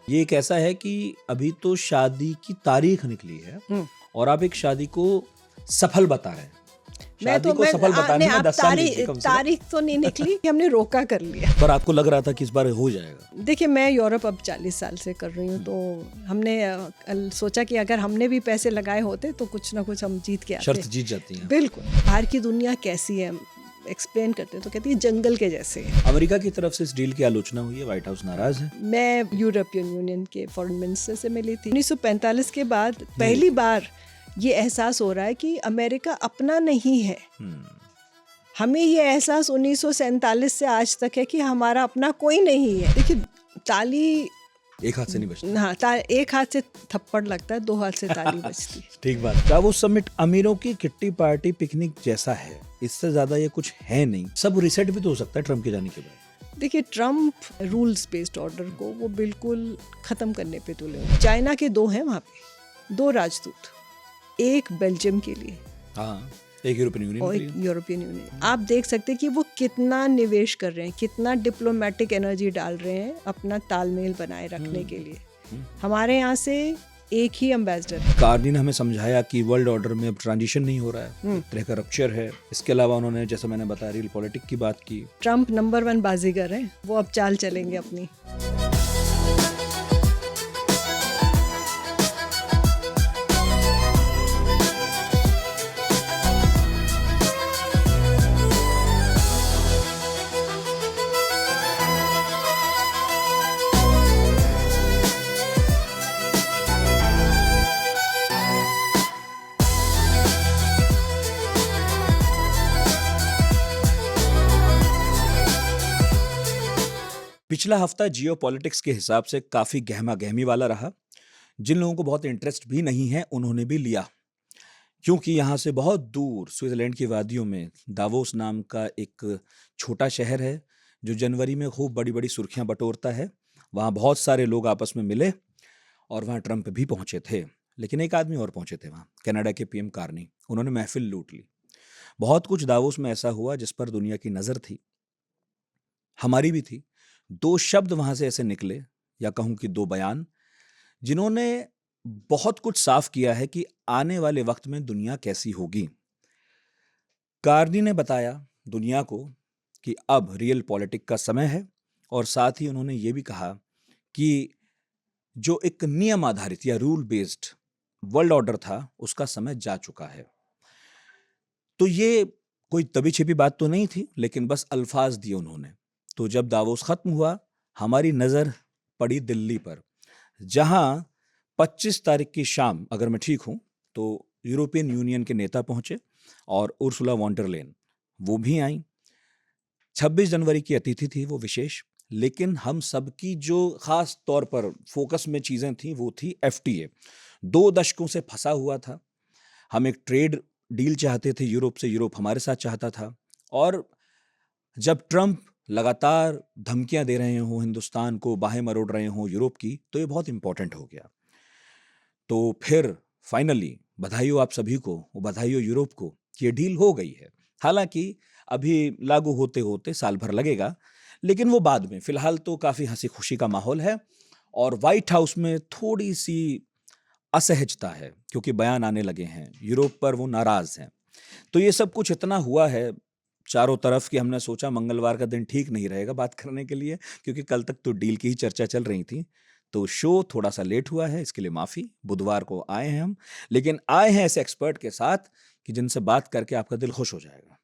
ये एक ऐसा है कि अभी तो शादी की तारीख निकली है और आप एक शादी को सफल बता रहे हैं। शादी को सफल बताने में 10 साल लीजिए कम से कम। तारीख तो नहीं निकली कि हमने रोका कर लिया। पर आपको लग रहा था कि इस बार हो जाएगा। देखिए, मैं यूरोप अब 40 साल से कर रही हूँ, तो हमने सोचा कि अगर हमने भी पैसे लगाए होते तो कुछ ना कुछ हम जीत के आते। शर्त जीत जाती है। बिल्कुल। बाहर की दुनिया कैसी है एक्सप्लेन करते हैं तो कहती है जंगल के जैसे है। अमेरिका की तरफ से इस डील की आलोचना हुई है, व्हाइट हाउस नाराज है। मैं यूरोपियन यूनियन के फॉरेन मिनिस्टर से मिली थी। 1945 के बाद पहली बार ये एहसास हो रहा है कि अमेरिका अपना नहीं है। हमें ये एहसास 1947 से आज तक है कि हमारा अपना कोई नहीं है। देखिए, ताली एक हाथ से नहीं बजती। हाँ, एक हाथ से थप्पड़ लगता है, 2 हाथ से ताली बजती। ठीक बात। दावोस समिट अमीरों की किट्टी पार्टी पिकनिक जैसा है, इससे ज्यादा ये कुछ है नहीं। सब रिसेट भी तो हो सकता है ट्रम्प के जाने के बाद। देखिए, ट्रम्प रूल्स बेस्ड ऑर्डर को वो बिल्कुल खत्म करने पे तुले हुए। चाइना के 2 हैं वहाँ पे, 2 राजदूत, एक बेल्जियम के लिए, हाँ, एक यूरोपियन यूनियन और के एक लिए। European union. आप देख सकते हैं कि वो कितना निवेश कर रहे हैं, कितना डिप्लोमेटिक एनर्जी डाल रहे हैं अपना तालमेल बनाए रखने के लिए। हमारे यहाँ से एक ही एम्बेसडर है। कार्नी ने हमें समझाया कि वर्ल्ड ऑर्डर में अब ट्रांजिशन नहीं हो रहा है, तरह का रप्चर है। इसके अलावा उन्होंने, जैसे मैंने बताया, रियल पॉलिटिक की बात की। ट्रम्प नंबर 1 बाजीगर है, वो अब चाल चलेंगे अपनी। पिछला हफ्ता जियो पॉलिटिक्स के हिसाब से काफी गहमा गहमी वाला रहा। जिन लोगों को बहुत इंटरेस्ट भी नहीं है उन्होंने भी लिया, क्योंकि यहाँ से बहुत दूर स्विट्जरलैंड की वादियों में दावोस नाम का एक छोटा शहर है जो जनवरी में खूब बड़ी बड़ी सुर्खियां बटोरता है। वहाँ बहुत सारे लोग आपस में मिले और वहाँ ट्रम्प भी पहुंचे थे, लेकिन एक आदमी और पहुंचे थे वहाँ, कनाडा के पीएम कार्नी। उन्होंने महफिल लूट ली। बहुत कुछ दावोस में ऐसा हुआ जिस पर दुनिया की नजर थी, हमारी भी थी। 2 शब्द वहां से ऐसे निकले, या कहूं कि 2 बयान, जिन्होंने बहुत कुछ साफ किया है कि आने वाले वक्त में दुनिया कैसी होगी। कार्नी ने बताया दुनिया को कि अब रियल पॉलिटिक का समय है, और साथ ही उन्होंने ये भी कहा कि जो एक नियम आधारित या रूल बेस्ड वर्ल्ड ऑर्डर था उसका समय जा चुका है। तो ये कोई तभी छिपी बात तो नहीं थी, लेकिन बस अल्फाज दिए उन्होंने। तो जब दावोस खत्म हुआ, हमारी नजर पड़ी दिल्ली पर, जहां 25 तारीख की शाम, अगर मैं ठीक हूं, तो यूरोपियन यूनियन के नेता पहुंचे और उर्सुला वॉन डर लेयन वो भी आई। 26 जनवरी की अतिथि थी वो विशेष, लेकिन हम सबकी जो खास तौर पर फोकस में चीजें थी वो थी एफटीए। 2 दशकों से फंसा हुआ था। हम एक ट्रेड डील चाहते थे यूरोप से, यूरोप हमारे साथ चाहता था। और जब ट्रम्प लगातार धमकियां दे रहे हों हिंदुस्तान को, बाहें मरोड़ रहे हों यूरोप की, तो ये बहुत इंपॉर्टेंट हो गया। तो फिर फाइनली बधाई हो आप सभी को, बधाई हो यूरोप को, ये डील हो गई है। हालांकि अभी लागू होते होते साल भर लगेगा, लेकिन वो बाद में। फिलहाल तो काफी हंसी खुशी का माहौल है और व्हाइट हाउस में थोड़ी सी असहजता है, क्योंकि बयान आने लगे हैं यूरोप पर, वो नाराज हैं। तो ये सब कुछ इतना हुआ है चारों तरफ कि हमने सोचा मंगलवार का दिन ठीक नहीं रहेगा बात करने के लिए, क्योंकि कल तक तो डील की ही चर्चा चल रही थी। तो शो थोड़ा सा लेट हुआ है, इसके लिए माफी। बुधवार को आए हैं हम, लेकिन आए हैं ऐसे एक्सपर्ट के साथ कि जिनसे बात करके आपका दिल खुश हो जाएगा।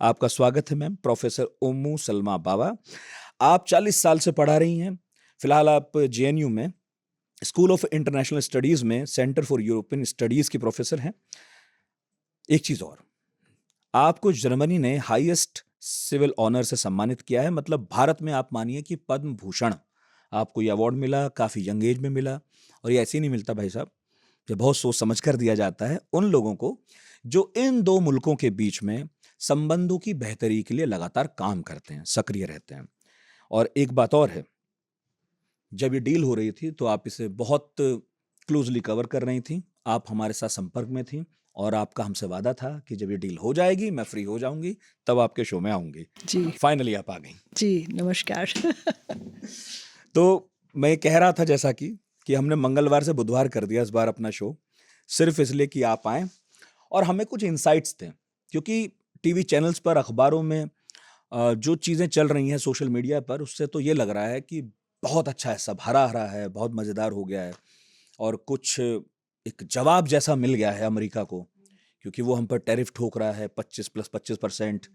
आपका स्वागत है मैम, प्रोफेसर उम्मू सलमा बावा। आप 40 साल से पढ़ा रही हैं। फिलहाल आप जेएनयू में स्कूल ऑफ इंटरनेशनल स्टडीज में सेंटर फॉर यूरोपियन स्टडीज की प्रोफेसर हैं। एक चीज और, आपको जर्मनी ने हाईएस्ट सिविल ऑनर से सम्मानित किया है। मतलब भारत में आप मानिए कि पद्म भूषण, आपको यह अवार्ड मिला, काफी यंग एज में मिला। और ये ऐसे ही नहीं मिलता भाई साहब, ये बहुत सोच समझ कर दिया जाता है उन लोगों को जो इन 2 मुल्कों के बीच में संबंधों की बेहतरी के लिए लगातार काम करते हैं, सक्रिय रहते हैं। और एक बात और है, जब ये डील हो रही थी तो आप इसे बहुत क्लोजली कवर कर रही थी, आप हमारे साथ संपर्क में थी और आपका हमसे वादा था कि जब ये डील हो जाएगी, मैं फ्री हो जाऊंगी, तब आपके शो में आऊंगी। जी फाइनली आप आ गई। जी, नमस्कार। तो मैं कह रहा था जैसा कि हमने मंगलवार से बुधवार कर दिया इस बार अपना शो, सिर्फ इसलिए कि आप आए और हमें कुछ इंसाइट्स थे, क्योंकि टीवी चैनल्स पर, अखबारों में जो चीज़ें चल रही हैं सोशल मीडिया पर, उससे तो ये लग रहा है कि बहुत अच्छा है, सब हरा हरा है, बहुत मज़ेदार हो गया है और कुछ एक जवाब जैसा मिल गया है अमेरिका को, क्योंकि वो हम पर टैरिफ ठोक रहा है 25+25%,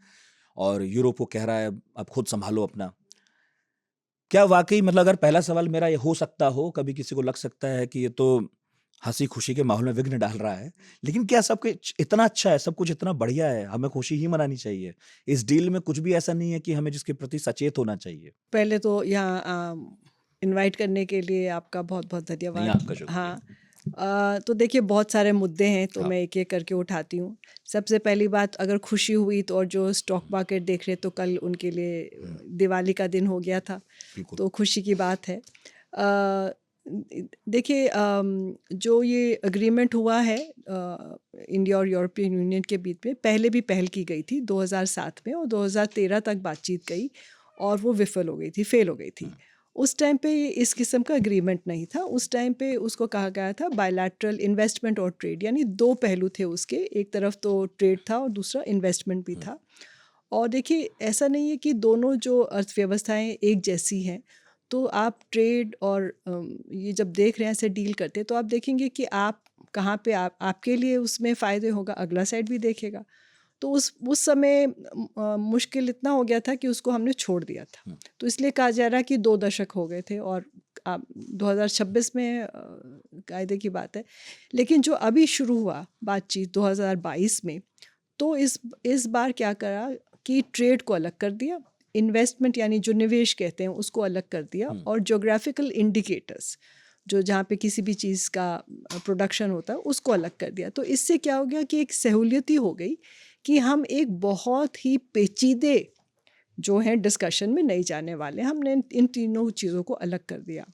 और यूरोप को कह रहा है अब खुद संभालो अपना। क्या वाकई, मतलब अगर पहला सवाल मेरा ये हो सकता हो, कभी किसी को लग सकता है कि ये तो हंसी खुशी के माहौल में विघ्न डाल रहा है, लेकिन क्या सब कुछ इतना अच्छा है, सब कुछ इतना बढ़िया है, हमें खुशी ही मनानी चाहिए? इस डील में कुछ भी ऐसा नहीं है कि हमें जिसके प्रति सचेत होना चाहिए? पहले तो यहाँ इनवाइट करने के लिए आपका बहुत बहुत नहीं, धन्यवाद। आपका शुक्रिया। हाँ, तो देखिए बहुत सारे मुद्दे हैं, तो हाँ। मैं एक एक करके उठाती हूँ। सबसे पहली बात, अगर खुशी हुई तो, और जो स्टॉक मार्केट देख रहे तो कल उनके लिए दिवाली का दिन हो गया था, बिल्कुल। तो खुशी की बात है। देखिए जो ये एग्रीमेंट हुआ है इंडिया और यूरोपियन यूनियन के बीच में, पहले भी पहल की गई थी 2007 में, और 2013 तक बातचीत गई और वो विफल हो गई थी, फेल हो गई थी। उस टाइम पे इस किस्म का एग्रीमेंट नहीं था। उस टाइम पे उसको कहा गया था बायलैटरल इन्वेस्टमेंट और ट्रेड, यानी दो पहलू थे उसके, एक तरफ तो ट्रेड था और दूसरा इन्वेस्टमेंट भी था। और देखिए ऐसा नहीं है कि दोनों जो अर्थव्यवस्थाएं एक जैसी हैं, तो आप ट्रेड और ये जब देख रहे हैं, ऐसे डील करते हैं, तो आप देखेंगे कि आप कहाँ पे आपके लिए उसमें फ़ायदे होगा, अगला साइड भी देखेगा। तो उस समय मुश्किल इतना हो गया था कि उसको हमने छोड़ दिया था। तो इसलिए कहा जा रहा है कि 2 दशक हो गए थे, और 2026 में कायदे की बात है। लेकिन जो अभी शुरू हुआ बातचीत 2022 में, तो इस बार क्या करा कि ट्रेड को अलग कर दिया, इन्वेस्टमेंट यानी जो निवेश कहते हैं उसको अलग कर दिया, और ज्योग्राफिकल इंडिकेटर्स जो जहाँ पे किसी भी चीज़ का प्रोडक्शन होता है उसको अलग कर दिया। तो इससे क्या हो गया कि एक सहूलियत ही हो गई कि हम एक बहुत ही पेचीदे जो हैं डिस्कशन में नहीं जाने वाले। हमने इन तीनों चीज़ों को अलग कर दिया।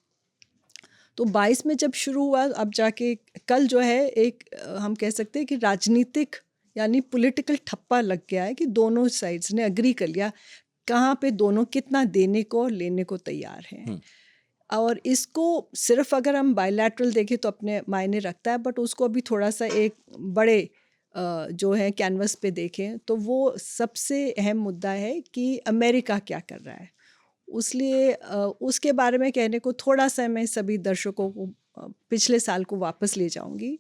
तो 22 में जब शुरू हुआ, अब जाके कल जो है एक हम कह सकते हैं कि राजनीतिक यानी पॉलिटिकल ठप्पा लग गया है कि दोनों साइड्स ने अग्री कर लिया कहाँ पे दोनों कितना देने को और लेने को तैयार हैं। और इसको सिर्फ अगर हम बायलैटरल देखें तो अपने मायने रखता है, बट उसको अभी थोड़ा सा एक बड़े जो है कैनवस पे देखें तो वो सबसे अहम मुद्दा है कि अमेरिका क्या कर रहा है। उसलिए उसके बारे में कहने को थोड़ा सा मैं सभी दर्शकों को पिछले साल को वापस ले जाऊंगी।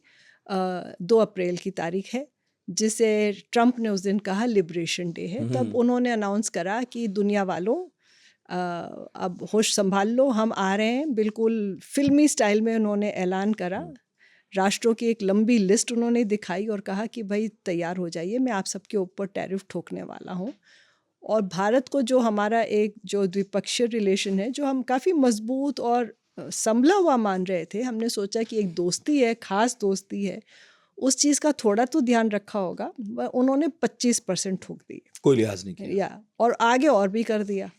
2 अप्रैल की तारीख है, जिसे ट्रंप ने उस दिन कहा लिबरेशन डे है। तब उन्होंने अनाउंस करा कि दुनिया वालों अब होश संभाल लो, हम आ रहे हैं। बिल्कुल फिल्मी स्टाइल में उन्होंने ऐलान करा। राष्ट्रों की एक लंबी लिस्ट उन्होंने दिखाई और कहा कि भाई तैयार हो जाइए, मैं आप सबके ऊपर टैरिफ ठोकने वाला हूँ। और भारत को जो हमारा एक जो द्विपक्षीय रिलेशन है, जो हम काफ़ी मजबूत और संभला हुआ मान रहे थे, हमने सोचा कि एक दोस्ती है, ख़ास दोस्ती है, उस चीज़ का थोड़ा तो ध्यान रखा होगा। उन्होंने 25% ठोक दी, कोई लिहाज नहीं किया, और आगे और भी कर दिया।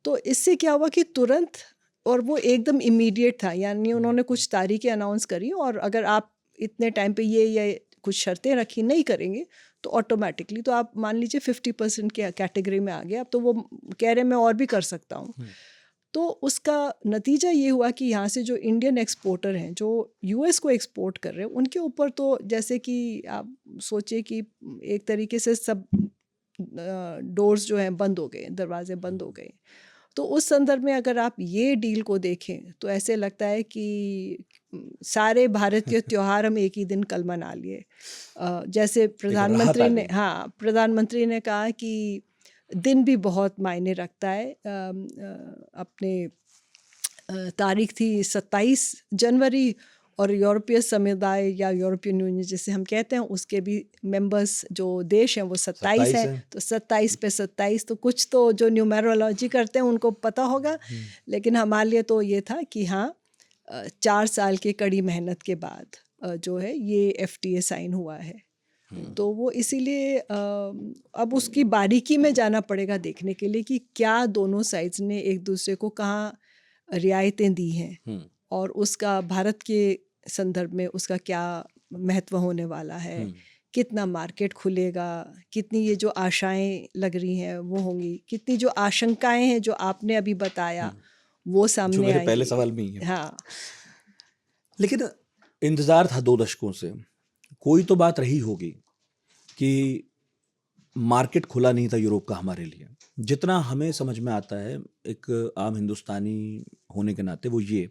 तो इससे क्या हुआ कि तुरंत, और वो एकदम इमीडिएट था, यानी उन्होंने कुछ तारीखें अनाउंस करी, और अगर आप इतने टाइम पे ये कुछ शर्तें रखी नहीं करेंगे तो ऑटोमेटिकली तो आप मान लीजिए 50% के कैटेगरी में आ गया। अब तो वो कह रहे मैं और भी कर सकता हूँ। तो उसका नतीजा ये हुआ कि यहाँ से जो इंडियन एक्सपोर्टर हैं, जो यूएस को एक्सपोर्ट कर रहे हैं, उनके ऊपर तो जैसे कि आप सोचिए कि एक तरीके से सब डोर्स जो हैं बंद हो गए, दरवाजे बंद हो गए। तो उस संदर्भ में अगर आप ये डील को देखें तो ऐसे लगता है कि सारे भारतीय त्यौहार हम एक ही दिन कल मना लिए। जैसे प्रधानमंत्री ने कहा कि दिन भी बहुत मायने रखता है। अपने तारीख थी 27 जनवरी, और यूरोपीय समुदाय या यूरोपियन यूनियन जिसे हम कहते हैं, उसके भी मेंबर्स जो देश हैं वो 27 हैं। तो 27 पे 27, तो कुछ तो जो न्यूमेरोलॉजी करते हैं उनको पता होगा। लेकिन हमारे लिए तो ये था कि हाँ, 4 साल की कड़ी मेहनत के बाद जो है ये FTA साइन हुआ है। तो वो इसीलिए अब उसकी बारीकी में जाना पड़ेगा देखने के लिए कि क्या दोनों साइड्स ने एक दूसरे को कहाँ रियायतें दी हैं, और उसका भारत के संदर्भ में उसका क्या महत्व होने वाला है, कितना मार्केट खुलेगा, कितनी ये जो आशाएं लग रही हैं वो होंगी, कितनी जो आशंकाएं हैं जो आपने अभी बताया वो जो सामने मेरे पहले आएंगी। सवाल में ही है। हाँ, लेकिन इंतजार था 2 दशकों से, कोई तो बात रही होगी कि मार्केट खुला नहीं था यूरोप का हमारे लिए। जितना हमें समझ में आता है एक आम हिंदुस्तानी होने के नाते, वो ये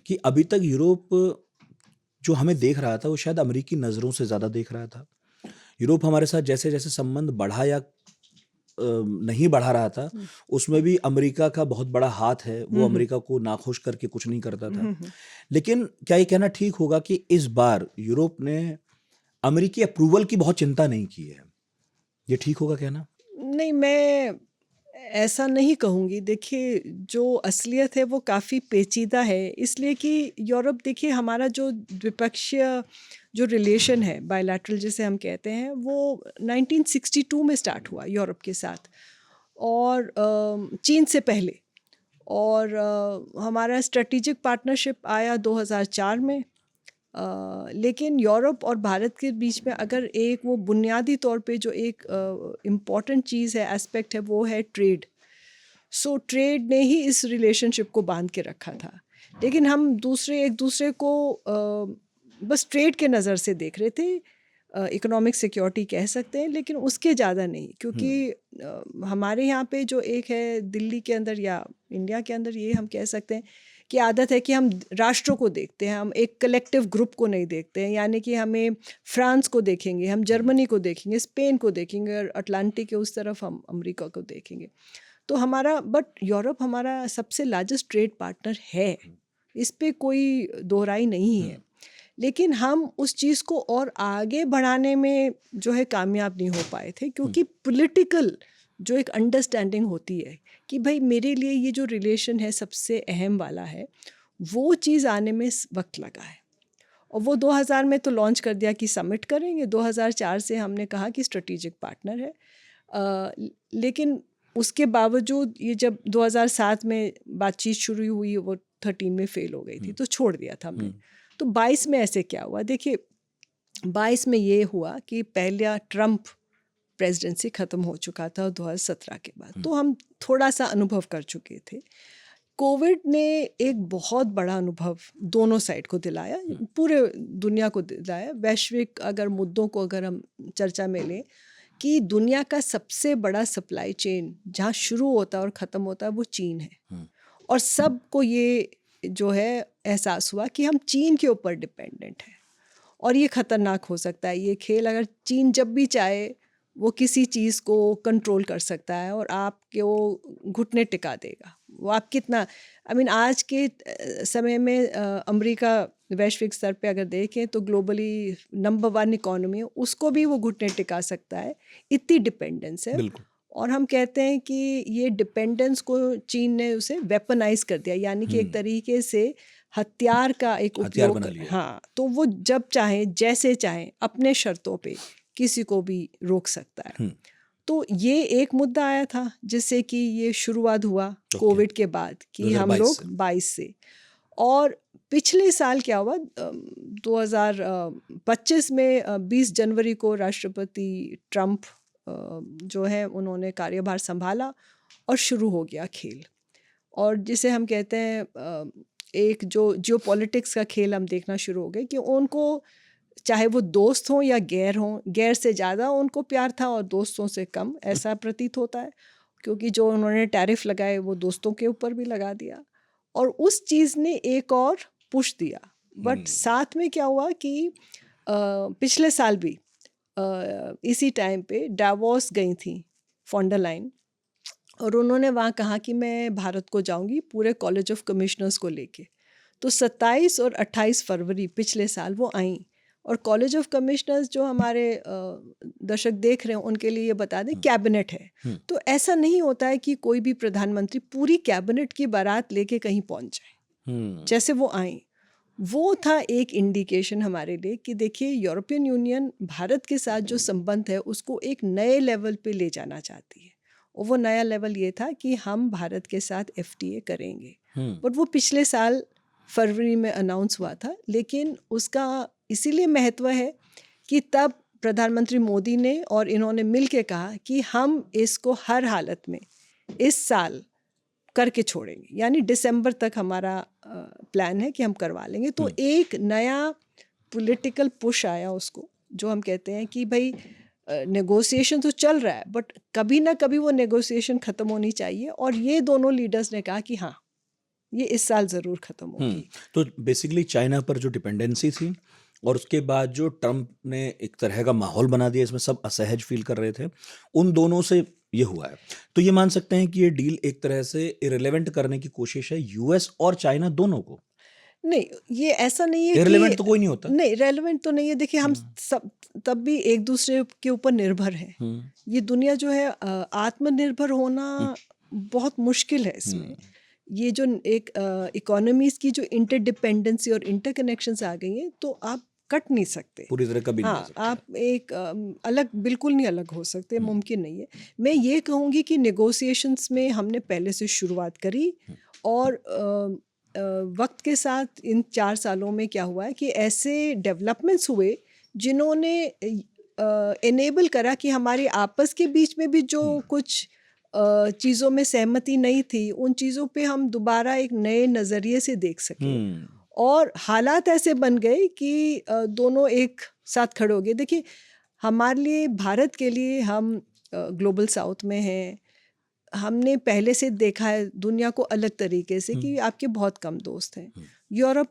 कि अभी तक यूरोप जो हमें देख रहा था वो शायद अमेरिकी नज़रों से ज़्यादा देख रहा था। यूरोप हमारे साथ जैसे जैसे संबंध बढ़ा या नहीं बढ़ा रहा था, उसमें भी अमेरिका का बहुत बड़ा हाथ है। वो अमेरिका को नाखुश करके कुछ नहीं करता था। लेकिन क्या ये कहना ठीक होगा कि इस बार यूरोप ने अमेरिकी अप्रूवल की बहुत चिंता नहीं की है? ये ठीक होगा कहना? नहीं, मैं ऐसा नहीं कहूँगी। देखिए, जो असलियत है वो काफ़ी पेचीदा है, इसलिए कि यूरोप, देखिए हमारा जो द्विपक्षीय जो रिलेशन है, बायलैटरल जिसे हम कहते हैं, वो 1962 में स्टार्ट हुआ यूरोप के साथ, और चीन से पहले। और हमारा स्ट्रेटेजिक पार्टनरशिप आया 2004 में। लेकिन यूरोप और भारत के बीच में अगर एक वो बुनियादी तौर पे जो एक इम्पॉर्टेंट चीज़ है, एस्पेक्ट है, वो है ट्रेड। सो ट्रेड ने ही इस रिलेशनशिप को बांध के रखा था। लेकिन हम एक दूसरे को बस ट्रेड के नज़र से देख रहे थे, इकोनॉमिक सिक्योरिटी कह सकते हैं, लेकिन उसके ज़्यादा नहीं। क्योंकि हमारे यहाँ पे जो एक है दिल्ली के अंदर या इंडिया के अंदर, ये हम कह सकते हैं कि आदत है कि हम राष्ट्रों को देखते हैं, हम एक कलेक्टिव ग्रुप को नहीं देखते हैं। यानी कि हमें फ्रांस को देखेंगे, हम जर्मनी को देखेंगे, स्पेन को देखेंगे, और अटलांटिक के उस तरफ हम अमेरिका को देखेंगे। तो हमारा, बट यूरोप हमारा सबसे लार्जेस्ट ट्रेड पार्टनर है, इस पे कोई दोहराई नहीं है। लेकिन हम उस चीज़ को और आगे बढ़ाने में जो है कामयाब नहीं हो पाए थे, क्योंकि पॉलिटिकल जो एक अंडरस्टैंडिंग होती है कि भाई मेरे लिए ये जो रिलेशन है सबसे अहम वाला है, वो चीज़ आने में वक्त लगा है। और वो 2000 में तो लॉन्च कर दिया कि समिट करेंगे, 2004 से हमने कहा कि स्ट्रेटेजिक पार्टनर है। लेकिन उसके बावजूद ये जब 2007 में बातचीत शुरू हुई, वो 13 में फेल हो गई थी, तो छोड़ दिया था हमने। तो 22 में ऐसे क्या हुआ? देखिए, 22 में ये हुआ कि पहला ट्रम्प प्रेसिडेंसी ख़त्म हो चुका था 2017 के बाद, तो हम थोड़ा सा अनुभव कर चुके थे। कोविड ने एक बहुत बड़ा अनुभव दोनों साइड को दिलाया, पूरे दुनिया को दिलाया। वैश्विक अगर मुद्दों को अगर हम चर्चा में लें कि दुनिया का सबसे बड़ा सप्लाई चेन जहाँ शुरू होता है और ख़त्म होता है वो चीन है। और सबको ये जो है एहसास हुआ कि हम चीन के ऊपर डिपेंडेंट हैं, और ये ख़तरनाक हो सकता है ये खेल। अगर चीन जब भी चाहे वो किसी चीज़ को कंट्रोल कर सकता है और आपके वो घुटने टिका देगा। वो आप कितना, आज के समय में अमेरिका वैश्विक स्तर पे अगर देखें तो ग्लोबली नंबर 1 इकोनॉमी है, उसको भी वो घुटने टिका सकता है, इतनी डिपेंडेंस है। बिल्कुल। और हम कहते हैं कि ये डिपेंडेंस को चीन ने उसे वेपनाइज कर दिया, यानी कि एक तरीके से हथियार का एक हथियार उपयोग। बना लिया। हाँ, तो वो जब चाहे जैसे चाहे अपने शर्तों पे किसी को भी रोक सकता है। तो ये एक मुद्दा आया था जिससे कि ये शुरुआत हुआ कोविड के बाद कि हम लोग 22 से। और पिछले साल क्या हुआ, 2025 में 20 जनवरी को राष्ट्रपति ट्रम्प जो है उन्होंने कार्यभार संभाला और शुरू हो गया खेल। और जिसे हम कहते हैं एक जो जियोपॉलिटिक्स का खेल हम देखना शुरू हो गए कि उनको, चाहे वो दोस्त हों या गैर हों, गैर से ज़्यादा उनको प्यार था और दोस्तों से कम, ऐसा प्रतीत होता है। क्योंकि जो उन्होंने टैरिफ लगाए वो दोस्तों के ऊपर भी लगा दिया, और उस चीज़ ने एक और पुश दिया। बट साथ में क्या हुआ कि पिछले साल भी इसी टाइम पे डावोस गई थी फॉन डर लाइन, और उन्होंने वहाँ कहा कि मैं भारत को जाऊँगी पूरे कॉलेज ऑफ कमिश्नर्स को लेके। तो 27 और 28 फरवरी पिछले साल वो आई। और कॉलेज ऑफ कमिश्नर्स जो हमारे दर्शक देख रहे हैं उनके लिए ये बता दें, कैबिनेट है। तो ऐसा नहीं होता है कि कोई भी प्रधानमंत्री पूरी कैबिनेट की बारात लेके कहीं पहुंच जाए। जैसे वो आई, वो था एक इंडिकेशन हमारे लिए कि देखिए यूरोपियन यूनियन भारत के साथ जो संबंध है उसको एक नए लेवल पे ले जाना चाहती है। और वो नया लेवल ये था कि हम भारत के साथ FTA करेंगे। बट वो पिछले साल फरवरी में अनाउंस हुआ था, लेकिन उसका इसीलिए महत्व है कि तब प्रधानमंत्री मोदी ने और इन्होंने मिल के कहा कि हम इसको हर हालत में इस साल करके छोड़ेंगे, यानी दिसंबर तक हमारा प्लान है कि हम करवा लेंगे। तो एक नया पॉलिटिकल पुश आया उसको, जो हम कहते हैं कि भाई नेगोशिएशन तो चल रहा है बट कभी ना कभी वो नेगोशिएशन ख़त्म होनी चाहिए, और ये दोनों लीडर्स ने कहा कि हाँ ये इस साल ज़रूर ख़त्म होगी। तो बेसिकली चाइना पर जो डिपेंडेंसी थी और उसके बाद जो ट्रम्प ने एक तरह का माहौल बना दिया, इसमें सब असहज फील कर रहे थे, उन दोनों से ये हुआ है। तो ये मान सकते हैं कि ये डील एक तरह से इरेलेवेंट करने की कोशिश है यूएस और चाइना दोनों को। नहीं, ये ऐसा नहीं है इरेलेवेंट कि तो कोई नहीं होता। नहीं, रेलेवेंट तो नहीं है। देखिए हम सब तब भी एक दूसरे के ऊपर निर्भर हैं। ये दुनिया जो है आत्मनिर्भर होना बहुत मुश्किल है इसमें। ये जो एक इकोनॉमीज की जो इंटरडिपेंडेंसी और इंटरकनेक्शंस आ गई हैं, तो आप कट नहीं सकते पूरी तरह कभी नहीं जा हाँ, सकते। आप एक अलग बिल्कुल नहीं अलग हो सकते, मुमकिन नहीं है। मैं ये कहूँगी कि नेगोशिएशंस में हमने पहले से शुरुआत करी, और वक्त के साथ इन 4 सालों में क्या हुआ है कि ऐसे डेवलपमेंट्स हुए जिन्होंने इनेबल करा कि हमारे आपस के बीच में भी जो कुछ चीज़ों में सहमति नहीं थी, उन चीज़ों पे हम दोबारा एक नए नज़रिए से देख सकें। और हालात ऐसे बन गए कि दोनों एक साथ खड़े हो गए। देखिए हमारे लिए, भारत के लिए, हम ग्लोबल साउथ में हैं। हमने पहले से देखा है दुनिया को अलग तरीके से कि आपके बहुत कम दोस्त हैं। यूरोप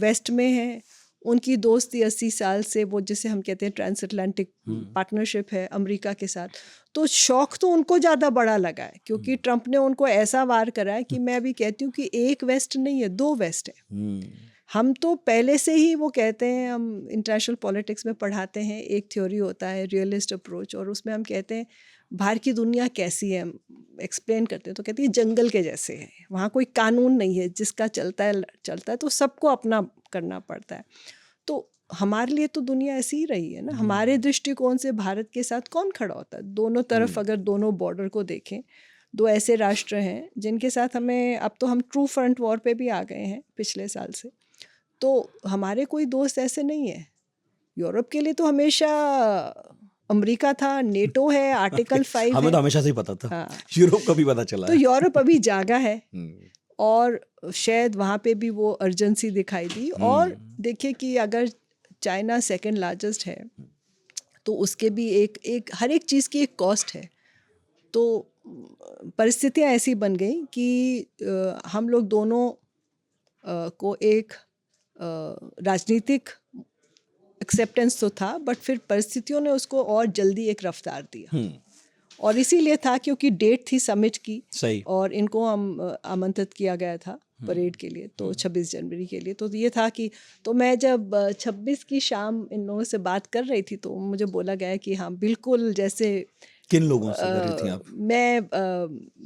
वेस्ट में है, उनकी दोस्ती 80 साल से, वो जिसे हम कहते हैं ट्रांस अटलांटिक पार्टनरशिप है अमेरिका के साथ। तो शौक तो उनको ज़्यादा बड़ा लगा है, क्योंकि ट्रंप ने उनको ऐसा वार करा है कि मैं अभी कहती हूँ कि एक वेस्ट नहीं है, 2 वेस्ट है। हम तो पहले से ही, वो कहते हैं, हम इंटरनेशनल पॉलिटिक्स में पढ़ाते हैं, एक थ्योरी होता है रियलिस्ट अप्रोच, और उसमें हम कहते हैं बाहर की दुनिया कैसी है, हम एक्सप्लेन करते हैं तो कहते हैं जंगल के जैसे है, वहाँ कोई कानून नहीं है, जिसका चलता है तो सबको अपना करना पड़ता है। तो हमारे लिए तो दुनिया ऐसी ही रही है ना। हमारे दृष्टिकोण से भारत के साथ कौन खड़ा होता है? दोनों तरफ अगर दोनों बॉर्डर को देखें, 2 ऐसे राष्ट्र हैं जिनके साथ हमें, अब तो हम ट्रू फ्रंट वॉर पे भी आ गए हैं पिछले साल से, तो हमारे कोई दोस्त ऐसे नहीं है। यूरोप के लिए तो हमेशा अमेरिका था, नेटो है, आर्टिकल 5 हमें है। तो हमेशा से ही पता था। हाँ। यूरोप का भी पता चला तो है। यूरोप अभी जागा है, और शायद वहाँ पे भी वो अर्जेंसी दिखाई दी। और देखिए कि अगर चाइना सेकंड लार्जेस्ट है, तो उसके भी एक हर एक चीज़ की एक कॉस्ट है। तो परिस्थितियाँ ऐसी बन गई कि हम लोग दोनों को एक राजनीतिक एक्सेप्टेंस तो था, बट फिर परिस्थितियों ने उसको और जल्दी एक रफ्तार दिया। और इसीलिए था क्योंकि डेट थी समिट की, सही। और इनको हम आमंत्रित किया गया था परेड के लिए, तो 26 जनवरी के लिए। तो ये था कि, तो मैं जब 26 की शाम इन लोगों से बात कर रही थी, तो मुझे बोला गया कि हाँ बिल्कुल, जैसे किन लोगों से कर रही थी आप? मैं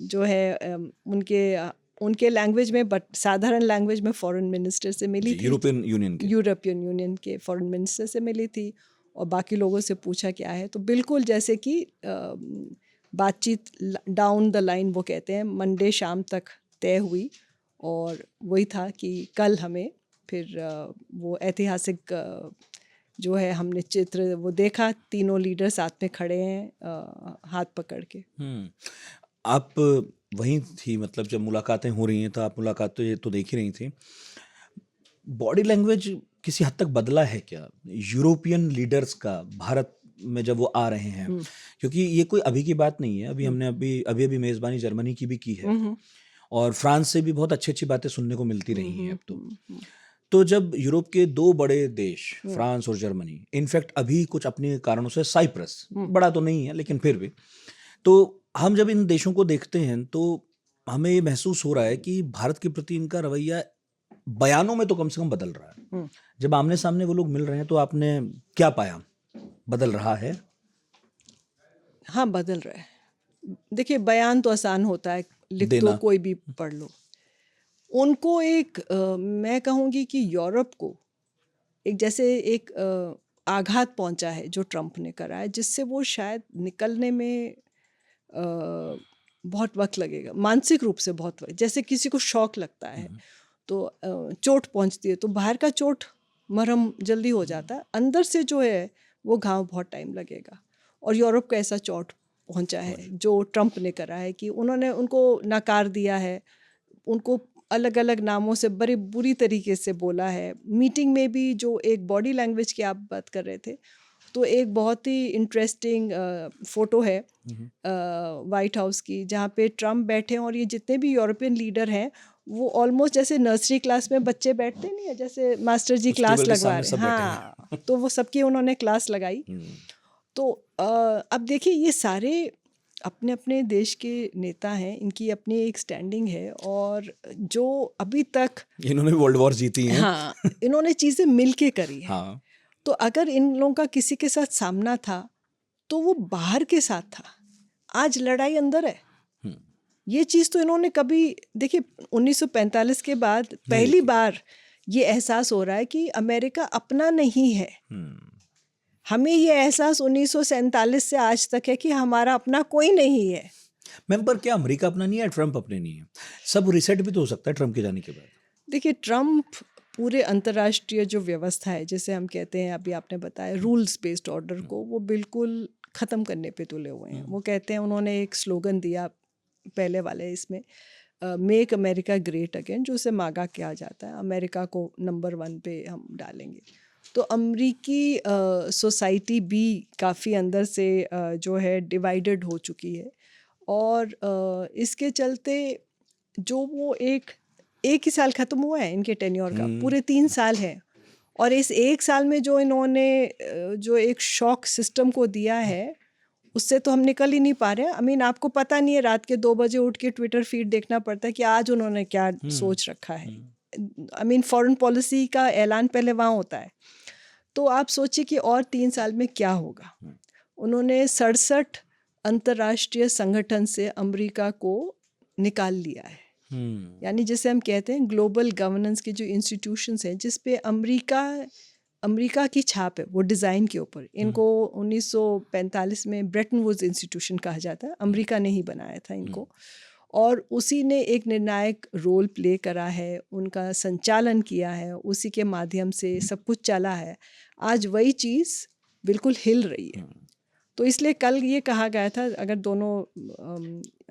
जो है उनके लैंग्वेज में, बट साधारण लैंग्वेज में, फॉरेन मिनिस्टर से मिली थी, यूरोपियन यूनियन के फॉरेन मिनिस्टर से मिली थी, और बाकी लोगों से पूछा क्या है। तो बिल्कुल जैसे कि बातचीत डाउन द लाइन, वो कहते हैं, मंडे शाम तक तय हुई। और वही था कि कल हमें फिर वो ऐतिहासिक जो है, हमने चित्र वो देखा, तीनों लीडर साथ में खड़े हैं हाथ पकड़ के। आप वहीं थी, मतलब जब मुलाकातें हो रही हैं, तो आप मुलाकात तो ये तो देख ही रही थी। बॉडी लैंग्वेज किसी हद तक बदला है क्या यूरोपियन लीडर्स का भारत में जब वो आ रहे हैं? क्योंकि ये कोई अभी की बात नहीं है। अभी हमने अभी मेज़बानी जर्मनी की भी की है, और फ्रांस से भी बहुत अच्छी अच्छी बातें सुनने को मिलती रही हैं अब तो जब यूरोप के 2 बड़े देश, फ्रांस और जर्मनी, इनफैक्ट अभी कुछ अपने कारणों से साइप्रस, बड़ा तो नहीं है लेकिन फिर भी, तो हम जब इन देशों को देखते हैं तो हमें ये महसूस हो रहा है कि भारत के प्रति इनका रवैया बयानों में तो कम से कम बदल रहा है। जब आमने सामने वो लोग मिल रहे हैं, तो आपने क्या पाया बदल रहा है? हाँ, बदल रहा है। देखिए बयान तो आसान होता है, लिख दो, कोई भी पढ़ लो। उनको एक मैं कहूँगी कि यूरोप को एक जैसे एक आघात पहुंचा है जो ट्रंप ने करा है, जिससे वो शायद निकलने में बहुत वक्त लगेगा, मानसिक रूप से बहुत वक्त। जैसे किसी को शॉक लगता है तो चोट पहुंचती है, तो बाहर का चोट मरहम जल्दी हो जाता है, अंदर से जो है वो घाव बहुत टाइम लगेगा। और यूरोप का ऐसा चोट पहुंचा है जो ट्रंप ने करा है कि उन्होंने उनको नकार दिया है, उनको अलग अलग नामों से बड़ी बुरी तरीके से बोला है। मीटिंग में भी जो एक बॉडी लैंग्वेज की आप बात कर रहे थे, तो एक बहुत ही इंटरेस्टिंग फ़ोटो है वाइट हाउस की, जहाँ पे ट्रंप बैठे हैं और ये जितने भी यूरोपियन लीडर हैं वो ऑलमोस्ट जैसे नर्सरी क्लास में बच्चे बैठते नहीं है, जैसे मास्टर जी उस क्लास टेबल के लगवा सामने रहे सब हैं। बैठे हाँ, तो वो सबकी उन्होंने क्लास लगाई। तो अब देखिए ये सारे अपने अपने देश के नेता हैं, इनकी अपनी एक स्टैंडिंग है, और जो अभी तक इन्होंने भी वर्ल्ड वॉर जीती हैं। हाँ इन्होंने चीज़ें मिल के करी है। हाँ, तो अगर इन लोगों का किसी के साथ सामना था तो वो बाहर के साथ था, आज लड़ाई अंदर है। ये चीज़ तो इन्होंने कभी, देखिए 1945 के बाद पहली बार ये एहसास हो रहा है कि अमेरिका अपना नहीं है। हमें ये एहसास 1947 से आज तक है कि हमारा अपना कोई नहीं है। मैम पर क्या अमेरिका अपना नहीं है, ट्रंप अपने नहीं है? सब रिसेट भी तो हो सकता है ट्रंप के जाने के बाद। देखिए ट्रंप पूरे अंतर्राष्ट्रीय जो व्यवस्था है, जैसे हम कहते हैं, अभी आपने बताया रूल्स बेस्ड ऑर्डर को, वो बिल्कुल ख़त्म करने पे तुले हुए हैं। वो कहते हैं, उन्होंने एक स्लोगन दिया पहले वाले इसमें, मेक अमेरिका ग्रेट अगेन, जो उसे मागा किया जाता है, अमेरिका को नंबर 1 पे हम डालेंगे। तो अमरीकी सोसाइटी भी काफ़ी अंदर से जो है डिवाइडेड हो चुकी है, और इसके चलते जो वो एक ही साल ख़त्म हुआ है इनके टेन्योर का, पूरे 3 साल हैं, और इस 1 साल में जो इन्होंने जो एक शॉक सिस्टम को दिया है, उससे तो हम निकल ही नहीं पा रहे हैं। आई मीन आपको पता नहीं है, रात के 2 बजे उठ के ट्विटर फीड देखना पड़ता है कि आज उन्होंने क्या सोच रखा है। आई मीन फॉरेन पॉलिसी का ऐलान पहले वहाँ होता है। तो आप सोचिए कि और 3 साल में क्या होगा। उन्होंने 67 अंतर्राष्ट्रीय संगठन से अमेरिका को निकाल लिया है। यानी जिसे हम कहते हैं ग्लोबल गवर्नेंस के जो इंस्टीट्यूशंस हैं, जिस पे अमेरिका की छाप है, वो डिज़ाइन के ऊपर। इनको 1945 में ब्रेटन वुड्स इंस्टीट्यूशन कहा जाता है, अमेरिका ने ही बनाया था इनको, और उसी ने एक निर्णायक रोल प्ले करा है, उनका संचालन किया है, उसी के माध्यम से सब कुछ चला है। आज वही चीज़ बिल्कुल हिल रही है। तो इसलिए कल ये कहा गया था, अगर दोनों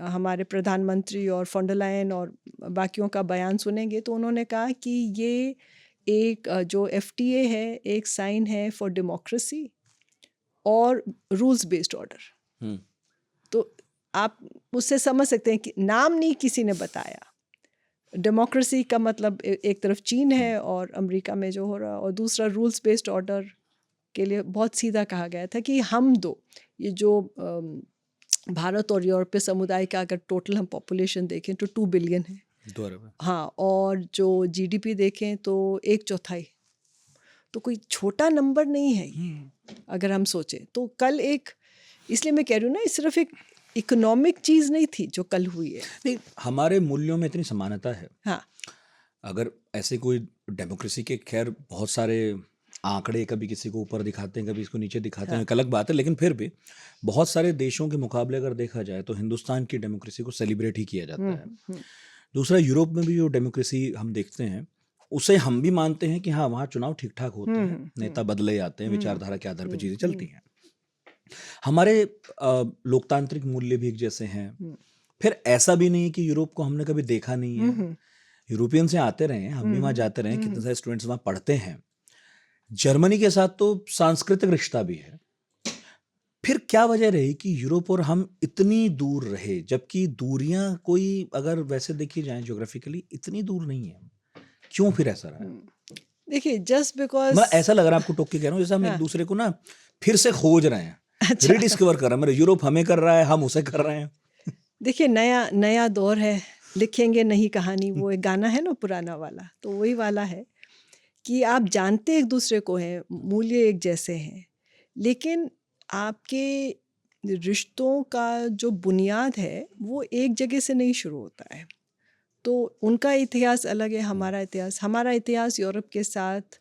हमारे प्रधानमंत्री और फॉन्डर लायन और बाकियों का बयान सुनेंगे, तो उन्होंने कहा कि ये एक जो FTA है, एक साइन है फॉर डेमोक्रेसी और रूल्स बेस्ड ऑर्डर। तो आप उससे समझ सकते हैं कि नाम नहीं किसी ने बताया। डेमोक्रेसी का मतलब एक तरफ चीन है और अमेरिका में जो हो रहा, और दूसरा रूल्स बेस्ड ऑर्डर के लिए बहुत सीधा कहा गया था कि हम दो, ये जो भारत और यूरोपीय समुदाय का अगर टोटल हम पॉपुलेशन देखें तो 2 बिलियन है। हाँ, और जो GDP देखें तो 1/4, तो कोई छोटा नंबर नहीं है ये अगर हम सोचें तो। कल एक, इसलिए मैं कह रही हूँ ना, ये सिर्फ एक इकोनॉमिक चीज़ नहीं थी जो कल हुई है। नहीं, हमारे मूल्यों में इतनी समानता है। हाँ, अगर ऐसे कोई डेमोक्रेसी के खैर बहुत सारे आंकड़े कभी किसी को ऊपर दिखाते हैं, कभी इसको नीचे दिखाते हैं, एक अलग बात है, लेकिन फिर भी बहुत सारे देशों के मुकाबले अगर देखा जाए तो हिंदुस्तान की डेमोक्रेसी को सेलिब्रेट ही किया जाता है। दूसरा, यूरोप में भी जो डेमोक्रेसी हम देखते हैं उसे हम भी मानते हैं कि हाँ, वहाँ चुनाव ठीक ठाक होते हैं, नेता बदले जाते हैं, विचारधारा के आधार पर चीज़ें चलती हैं। हमारे लोकतांत्रिक मूल्य भी एक जैसे हैं। फिर ऐसा भी नहीं कि यूरोप को हमने कभी देखा नहीं है। यूरोपियन से आते रहे हैं, हम भी वहाँ जाते रहे हैं, कितने सारे स्टूडेंट्स वहाँ पढ़ते हैं। जर्मनी के साथ तो सांस्कृतिक रिश्ता भी है। फिर क्या वजह रही कि यूरोप और हम इतनी दूर रहे, जबकि दूरियां कोई अगर वैसे देखी जाए ज्योग्राफिकली इतनी दूर नहीं है? क्यों फिर ऐसा रहा? देखिए जस्ट बिकॉज मैं ऐसा लग रहा है, आपको टोक के कह रहा हूँ, जैसे हम एक दूसरे को ना फिर से खोज रहे हैं, रिडिस्कवर कर रहे हैं। मेरे यूरोप हमें कर रहा है, हम उसे कर रहे हैं। देखिए नया दौर है, लिखेंगे नई कहानी, वो एक गाना है ना पुराना वाला, तो वही वाला है कि आप जानते एक दूसरे को हैं, मूल्य एक जैसे हैं, लेकिन आपके रिश्तों का जो बुनियाद है वो एक जगह से नहीं शुरू होता है। तो उनका इतिहास अलग है, हमारा इतिहास यूरोप के साथ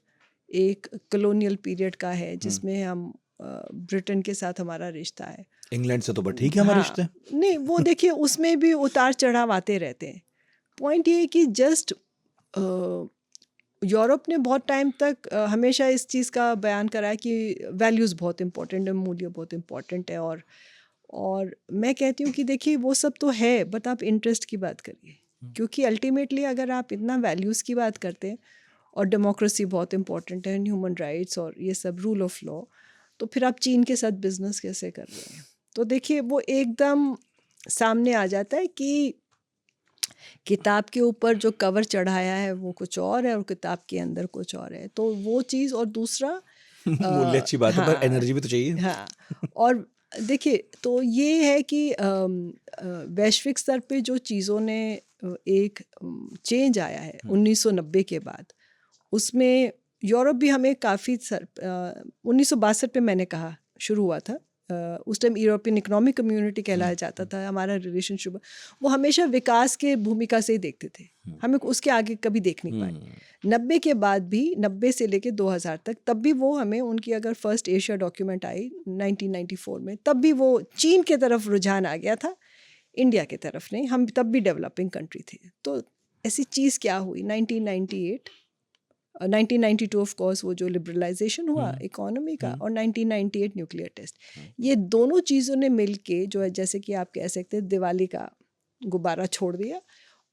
एक कॉलोनियल पीरियड का है, जिसमें हम ब्रिटेन के साथ हमारा रिश्ता है। इंग्लैंड से तो बट ठीक है हमारे रिश्ते। नहीं, वो देखिए उसमें भी उतार चढ़ाव आते रहते हैं। पॉइंट ये है कि जस्ट यूरोप ने बहुत टाइम तक हमेशा इस चीज़ का बयान करा है कि वैल्यूज़ बहुत इम्पोर्टेंट है, मूल्य बहुत इम्पोर्टेंट है। और मैं कहती हूँ कि देखिए वो सब तो है, बट आप इंटरेस्ट की बात करिए, क्योंकि अल्टीमेटली अगर आप इतना वैल्यूज़ की बात करते हैं और डेमोक्रेसी बहुत इम्पोर्टेंट है, ह्यूमन राइट्स और ये सब रूल ऑफ लॉ, तो फिर आप चीन के साथ बिजनेस कैसे कर रहे हैं? तो देखिए वो एकदम सामने आ जाता है कि किताब के ऊपर जो कवर चढ़ाया है वो कुछ और है और किताब के अंदर कुछ और है। तो वो चीज़, और दूसरा मूल्य अच्छी बात है, पर हाँ, एनर्जी भी तो चाहिए। हाँ। और देखिए तो ये है कि वैश्विक स्तर पे जो चीज़ों ने एक चेंज आया है 1990 के बाद, उसमें यूरोप भी हमें काफ़ी 1962 पे मैंने कहा शुरू हुआ था। उस टाइम यूरोपियन इकोनॉमिक कम्युनिटी कहलाया जाता था। हमारा रिलेशनशिप वो हमेशा विकास के भूमिका से ही देखते थे, हमें उसके आगे कभी देख नहीं पाए। 90 के बाद भी, 90 से लेके 2000 तक, तब भी वो हमें उनकी अगर फर्स्ट एशिया डॉक्यूमेंट आई 1994 में, तब भी वो चीन के तरफ रुझान आ गया था, इंडिया की तरफ नहीं। हम तब भी डेवलपिंग कंट्री थे। तो ऐसी चीज़ क्या हुई 1998 1992 ऑफ कोर्स वो जो लिबरलाइजेशन हुआ इकोनॉमी का, और 1998 न्यूक्लियर टेस्ट, ये दोनों चीज़ों ने मिलके जो है, जैसे कि आप कह सकते हैं, दिवाली का गुब्बारा छोड़ दिया।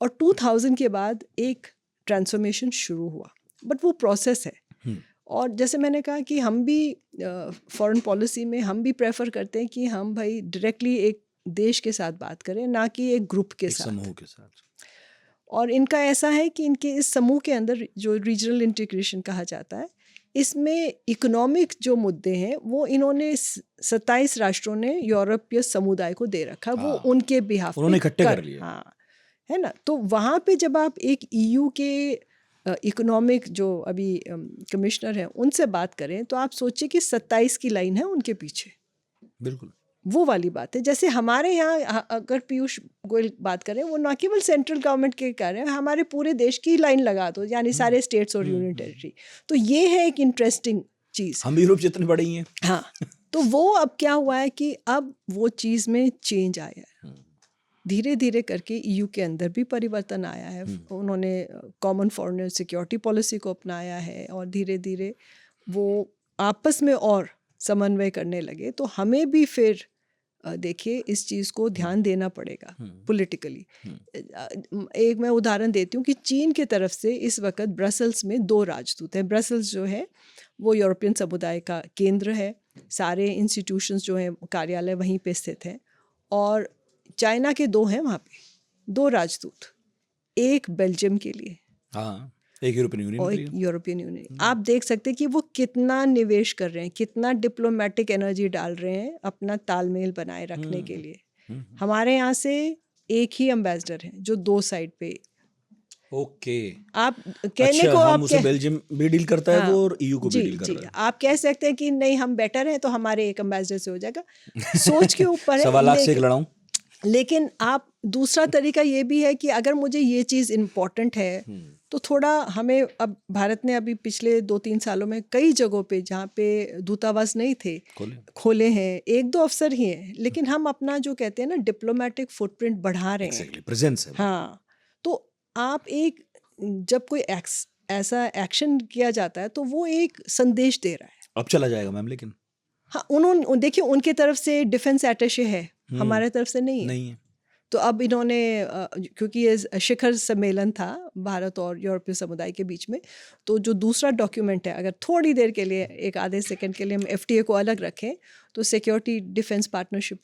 और 2000 के बाद एक ट्रांसफॉर्मेशन शुरू हुआ, बट वो प्रोसेस है। और जैसे मैंने कहा कि हम भी फॉरेन पॉलिसी में हम भी प्रेफर करते हैं कि हम भाई डायरेक्टली एक देश के साथ बात करें, ना कि एक ग्रुप के साथ, समूह के साथ। और इनका ऐसा है कि इनके इस समूह के अंदर जो रीजनल इंटीग्रेशन कहा जाता है, इसमें इकोनॉमिक जो मुद्दे हैं वो इन्होंने 27 राष्ट्रों ने यूरोपीय समुदाय को दे रखा, वो उनके बिहाफ उन्होंने इकट्ठे कर लिए। हाँ, है ना। तो वहाँ पे जब आप एक ईयू के इकोनॉमिक जो अभी कमिश्नर हैं उनसे बात करें, तो आप सोचिए कि 27 की लाइन है उनके पीछे। बिल्कुल वो वाली बात है। जैसे हमारे यहाँ अगर पीयूष गोयल बात करें, वो ना केवल सेंट्रल गवर्नमेंट के कह रहे हैं, हमारे पूरे देश की लाइन लगा दो, यानी सारे स्टेट्स और यूनियन टेरिटरी। तो ये है एक इंटरेस्टिंग चीज़। हम भी यूरोप जितने बड़े ही हैं। हाँ, तो वो अब क्या हुआ है कि अब वो चीज़ में चेंज आया है, धीरे धीरे करके ईयू के अंदर भी परिवर्तन आया है। उन्होंने कॉमन फॉरेन सिक्योरिटी पॉलिसी को अपनाया है, और धीरे धीरे वो आपस में और समन्वय करने लगे। तो हमें भी फिर देखिए इस चीज़ को ध्यान देना पड़ेगा पॉलिटिकली। एक मैं उदाहरण देती हूँ कि चीन के तरफ से इस वक्त ब्रसल्स में 2 राजदूत हैं। ब्रसल्स जो है वो यूरोपियन समुदाय का केंद्र है, सारे इंस्टीट्यूशंस जो हैं, कार्यालय वहीं पे स्थित हैं। और चाइना के 2 हैं वहाँ पे, 2 राजदूत, एक बेल्जियम के लिए, हाँ, एक यूरोपियन यूनियन और के एक लिए। European union. आप देख सकते हैं कि वो कितना निवेश कर रहे हैं, कितना डिप्लोमेटिक एनर्जी डाल रहे हैं अपना तालमेल बनाए रखने के लिए। हमारे यहाँ से एक ही एम्बेसडर है जो 2 साइड पे। ओके, आप कहने अच्छा, को हम आप उसे बेल्जियम भी डील करता है हाँ, वो, और ईयू को भी जी डील कर जी, रहा है। आप कह सकते हैं कि नहीं हम बेटर हैं तो हमारे एक एम्बेसडर से हो जाएगा, सोच के ऊपर है। 1.25 लाख से एक लड़ाऊं। लेकिन आप दूसरा तरीका ये भी है कि अगर मुझे ये चीज़ इम्पोर्टेंट है, तो थोड़ा हमें, अब भारत ने अभी पिछले 2-3 सालों में कई जगहों पे जहाँ पे दूतावास नहीं थे खोले हैं, 1-2 अफसर ही हैं, लेकिन हम अपना जो कहते हैं ना डिप्लोमेटिक फुटप्रिंट बढ़ा रहे हैं। प्रेजेंस है। हाँ, तो आप एक, जब कोई ऐसा एक्शन किया जाता है तो वो एक संदेश दे रहा है। अब चला जाएगा मैम, लेकिन हाँ, उन्होंने देखिए उनके तरफ से डिफेंस अटैचे है, हमारे तरफ से नहीं है। तो अब इन्होंने क्योंकि ये शिखर सम्मेलन था भारत और यूरोपीय समुदाय के बीच में, तो जो दूसरा डॉक्यूमेंट है, अगर थोड़ी देर के लिए, एक आधे सेकंड के लिए हम एफटीए को अलग रखें, तो सिक्योरिटी डिफेंस पार्टनरशिप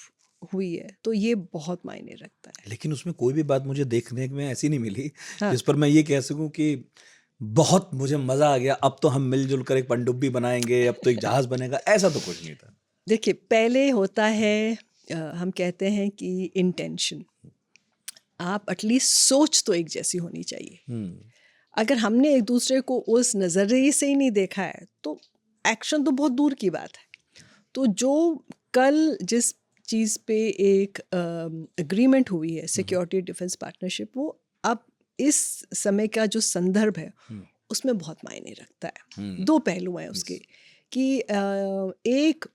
हुई है, तो ये बहुत मायने रखता है। लेकिन उसमें कोई भी बात मुझे देखने में ऐसी नहीं मिली जिस पर मैं ये कह सकूं कि बहुत मुझे मजा आ गया, अब तो हम मिलजुल कर एक पनडुब्बी बनाएंगे, अब तो एक जहाज बनेगा, ऐसा तो कुछ नहीं था। देखिए पहले होता है हम कहते हैं कि इंटेंशन, आप एटलीस्ट सोच तो एक जैसी होनी चाहिए। अगर हमने एक दूसरे को उस नज़रिए से ही नहीं देखा है तो एक्शन तो बहुत दूर की बात है। तो जो कल जिस चीज़ पे एक एग्रीमेंट हुई है, सिक्योरिटी डिफेंस पार्टनरशिप, वो अब इस समय का जो संदर्भ है उसमें बहुत मायने रखता है। 2 पहलू हैं उसके, कि एक,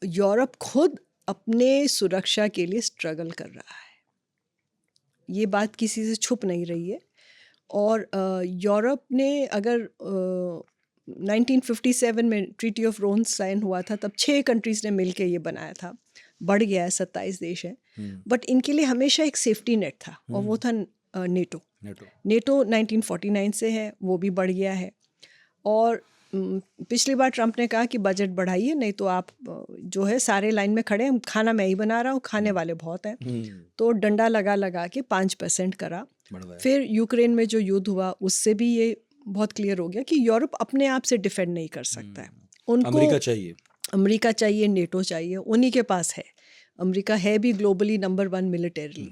यूरोप खुद अपने सुरक्षा के लिए स्ट्रगल कर रहा है, ये बात किसी से छुप नहीं रही है। और यूरोप ने अगर 1957 में ट्रीटी ऑफ रोम साइन हुआ था, तब 6 कंट्रीज़ ने मिल के ये बनाया था, बढ़ गया है 27 देश हैं, बट इनके लिए हमेशा एक सेफ्टी नेट था और वो था नेटो। नेटो 1949 से है, वो भी बढ़ गया है। और पिछली बार ट्रंप ने कहा कि बजट बढ़ाइए, नहीं तो आप जो है सारे लाइन में खड़े हैं, खाना मैं ही बना रहा हूँ, खाने वाले बहुत हैं। तो डंडा लगा लगा के 5% करा। फिर यूक्रेन में जो युद्ध हुआ उससे भी ये बहुत क्लियर हो गया कि यूरोप अपने आप से डिफेंड नहीं कर सकता है, उनको अमेरिका चाहिए, नेटो चाहिए, उन्हीं के पास है। अमेरिका है भी ग्लोबली नंबर 1 मिलिटरीली,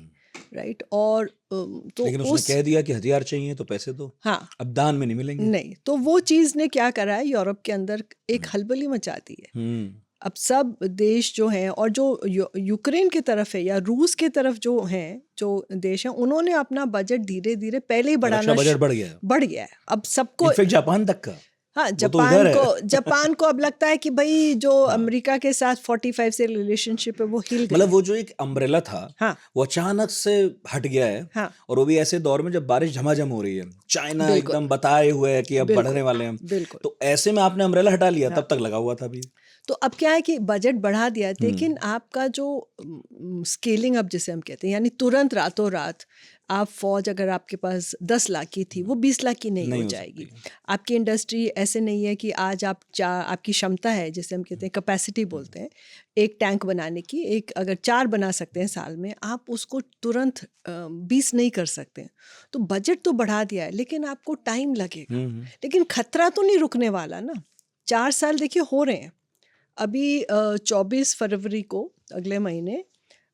राइट। और तो लेकिन उसने कह दिया कि हथियार चाहिए तो पैसे दो, हाँ, अब दान में नहीं मिलेंगे। नहीं, तो वो चीज़ ने क्या करा है, यूरोप के अंदर एक हलबली मचा दी है। अब सब देश जो हैं, और जो यूक्रेन की तरफ है या रूस की तरफ जो हैं, जो देश हैं, उन्होंने अपना बजट धीरे धीरे पहले ही बढ़ाना, बजट बढ़ गया है। अब सबको, इनफैक्ट जापान तक का, हाँ, तो जापान को अब लगता है कि भाई जो अमेरिका के साथ 45 से रिलेशनशिप है वो हिल गई। मतलब वो जो एक अम्ब्रेला था, हाँ, वो अचानक से हट गया है। हाँ, और वो भी ऐसे दौर में जब बारिश झमाझम हो रही है, चाइना एकदम बताए हुए है कि अब बढ़ने वाले हैं, बिल्कुल। तो ऐसे में आपने अम्ब्रेला हटा लिया, तब तक लगा हुआ था अभी। तो अब क्या है कि बजट बढ़ा दिया, लेकिन आपका जो स्केलिंग अप जिसे हम कहते हैं, यानी तुरंत रातों रात आप फौज, अगर आपके पास 10 लाख की थी वो 20 लाख की नहीं हो जाएगी। आपकी इंडस्ट्री ऐसे नहीं है कि आज आपकी क्षमता है, जैसे हम कहते हैं कैपेसिटी बोलते हैं, एक टैंक बनाने की, एक अगर 4 बना सकते हैं साल में, आप उसको तुरंत 20 नहीं कर सकते। तो बजट तो बढ़ा दिया है, लेकिन आपको टाइम लगेगा। लेकिन खतरा तो नहीं रुकने वाला ना, 4 साल देखिए हो रहे हैं। अभी 24 फरवरी को, अगले महीने,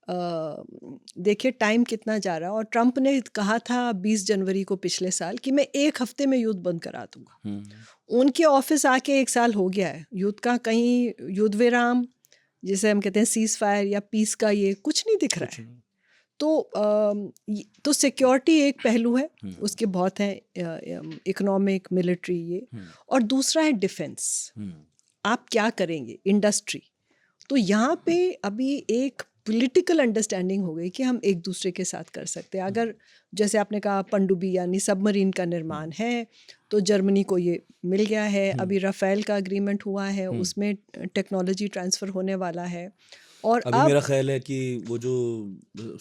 देखिए टाइम कितना जा रहा है। और ट्रंप ने कहा था 20 जनवरी को पिछले साल कि मैं 1 हफ्ते में युद्ध बंद करा दूंगा। उनके ऑफिस आके 1 साल हो गया है, युद्ध का कहीं युद्ध विराम जिसे हम कहते हैं सीज फायर या पीस का ये कुछ नहीं दिख रहा है। तो सिक्योरिटी एक पहलू है, उसके बहुत हैं, इकोनॉमिक, मिलिट्री, ये, और दूसरा है डिफेंस। आप क्या करेंगे, इंडस्ट्री। तो यहाँ पे अभी एक पॉलिटिकल अंडरस्टैंडिंग हो गई कि हम एक दूसरे के साथ कर सकते हैं। अगर जैसे आपने कहा पनडुब्बी यानी सबमरीन का निर्माण है, तो जर्मनी को ये मिल गया है। अभी राफेल का एग्रीमेंट हुआ है, उसमें टेक्नोलॉजी ट्रांसफ़र होने वाला है। और अभी मेरा ख्याल है कि वो जो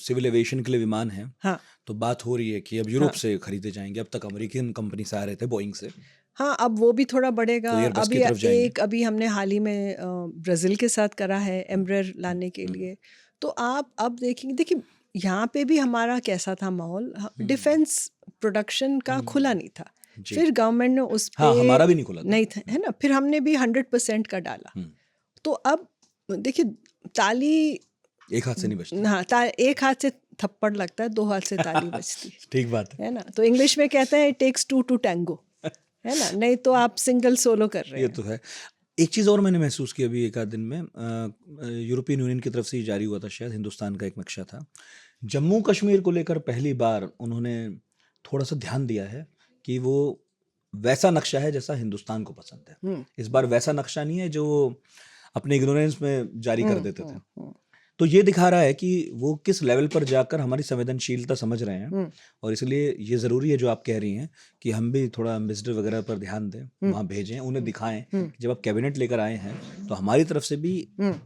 सिविल एविएशन के लिए विमान है, हाँ, तो बात हो रही है कि अब यूरोप से खरीदे जाएंगे। अब तक अमेरिकन कंपनी से आ रहे थे, बोइंग से। हाँ, अब वो भी थोड़ा बढ़ेगा। तो अभी हमने हाल ही में ब्राज़ील के साथ करा है एम्ब्रेर लाने के लिए। तो आप अब देखिए यहाँ पे भी हमारा कैसा था माहौल, डिफेंस प्रोडक्शन का खुला नहीं था। फिर गवर्नमेंट ने उस पे, हाँ, हमारा भी नहीं खुला नहीं था, है ना। फिर हमने भी 100% का डाला। तो अब देखिए ताली एक हाथ से नहीं बजती। हाँ, एक हाथ से थप्पड़ लगता है, 2 हाथ से ताली बजती ठीक बात है ना। तो इंग्लिश में कहते हैं इट टेक्स 2 टू टैंगो, है ना, नहीं तो आप सिंगल सोलो कर रहे हैं। ये तो है। एक चीज़ और मैंने महसूस की अभी एक आध दिन में, यूरोपियन यूनियन की तरफ से जारी हुआ था, शायद हिंदुस्तान का एक नक्शा था, जम्मू कश्मीर को लेकर पहली बार उन्होंने थोड़ा सा ध्यान दिया है कि वो वैसा नक्शा है जैसा हिंदुस्तान को पसंद है। इस बार वैसा नक्शा नहीं है जो अपने इग्नोरेंस में जारी कर देते थे। तो ये दिखा रहा है कि वो किस लेवल पर जाकर हमारी संवेदनशीलता समझ रहे हैं, और इसलिए ये ज़रूरी है जो आप कह रही हैं कि हम भी थोड़ा एम्बेसडर वगैरह पर ध्यान दें, वहाँ भेजें, उन्हें दिखाएं कि जब आप कैबिनेट लेकर आए हैं तो हमारी तरफ से भी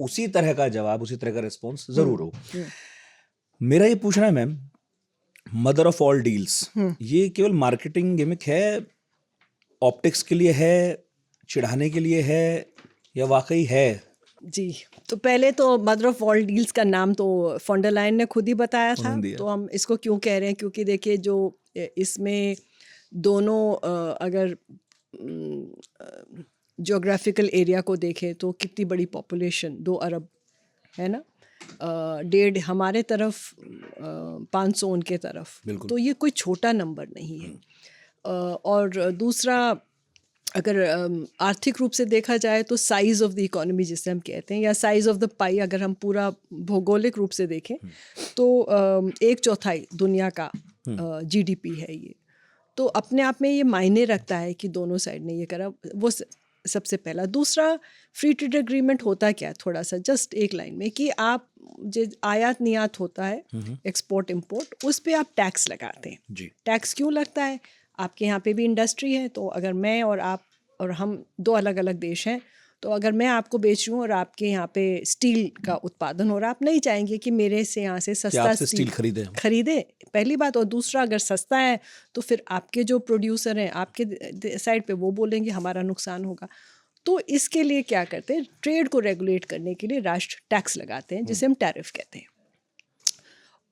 उसी तरह का जवाब, उसी तरह का रिस्पॉन्स ज़रूर हो। मेरा ये पूछना है ma'am, mother of all deals, ये केवल मार्केटिंग गिमिक है, ऑप्टिक्स के लिए है, चिढ़ाने के लिए है, या वाकई है? जी, तो पहले तो मदर ऑफ ऑल डील्स का नाम तो फॉन डर लायन ने खुद ही बताया था। तो हम इसको क्यों कह रहे हैं, क्योंकि देखिए जो इसमें दोनों अगर ज्योग्राफिकल एरिया को देखें तो कितनी बड़ी पॉपुलेशन, 2 अरब है ना, 1.5 हमारे तरफ, 500 उनके तरफ, तो ये कोई छोटा नंबर नहीं है। और दूसरा, अगर आर्थिक रूप से देखा जाए तो साइज़ ऑफ द इकोनॉमी जिसे हम कहते हैं, या साइज़ ऑफ द पाई, अगर हम पूरा भौगोलिक रूप से देखें तो 1/4 दुनिया का जीडीपी है ये। तो अपने आप में ये मायने रखता है कि दोनों साइड ने ये करा, वो सबसे पहला। दूसरा, फ्री ट्रेड एग्रीमेंट होता क्या है, थोड़ा सा जस्ट एक लाइन में, कि आप जो आयात निर्यात होता है, एक्सपोर्ट इम्पोर्ट, उस पर आप टैक्स लगाते हैं। टैक्स क्यों लगता है? आपके यहाँ पे भी इंडस्ट्री है, तो अगर मैं और आप और हम दो अलग अलग देश हैं, तो अगर मैं आपको बेच रही हूँ और आपके यहाँ पे स्टील का उत्पादन हो रहा है, आप नहीं चाहेंगे कि मेरे से यहाँ से कि सस्ता आपसे स्टील खरीदे, पहली बात। और दूसरा, अगर सस्ता है तो फिर आपके जो प्रोड्यूसर हैं आपके साइड पे वो बोलेंगे हमारा नुकसान होगा। तो इसके लिए क्या करते हैं, ट्रेड को रेगुलेट करने के लिए राष्ट्र टैक्स लगाते हैं, जिसे हम टैरिफ कहते हैं।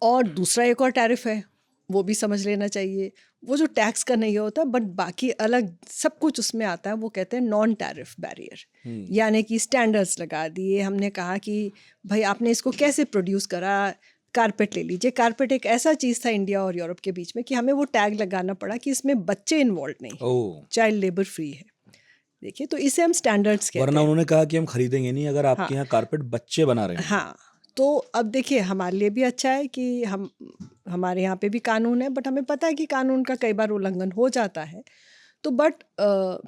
और दूसरा एक और टैरिफ है, वो भी समझ लेना चाहिए। वो जो टैक्स का नहीं होता बट बाकी अलग सब कुछ उसमें आता है, वो कहते हैं नॉन टैरिफ बैरियर। यानी कि स्टैंडर्ड्स लगा दिए। हमने कहा कि भाई आपने इसको कैसे प्रोड्यूस करा, कारपेट ले लीजिए। कारपेट एक ऐसा चीज़ था इंडिया और यूरोप के बीच में कि हमें वो टैग लगाना पड़ा कि इसमें बच्चे इन्वॉल्व नहीं, चाइल्ड लेबर फ्री है। देखिए, तो इसे हम स्टैंडर्ड्स कहते हैं। वरना उन्होंने कहा कि हम खरीदेंगे नहीं अगर आपके यहाँ कारपेट बच्चे बना रहे हैं। हाँ, तो अब देखिए हमारे लिए भी अच्छा है कि हमारे यहाँ पे भी कानून है, बट हमें पता है कि कानून का कई बार उल्लंघन हो जाता है। तो बट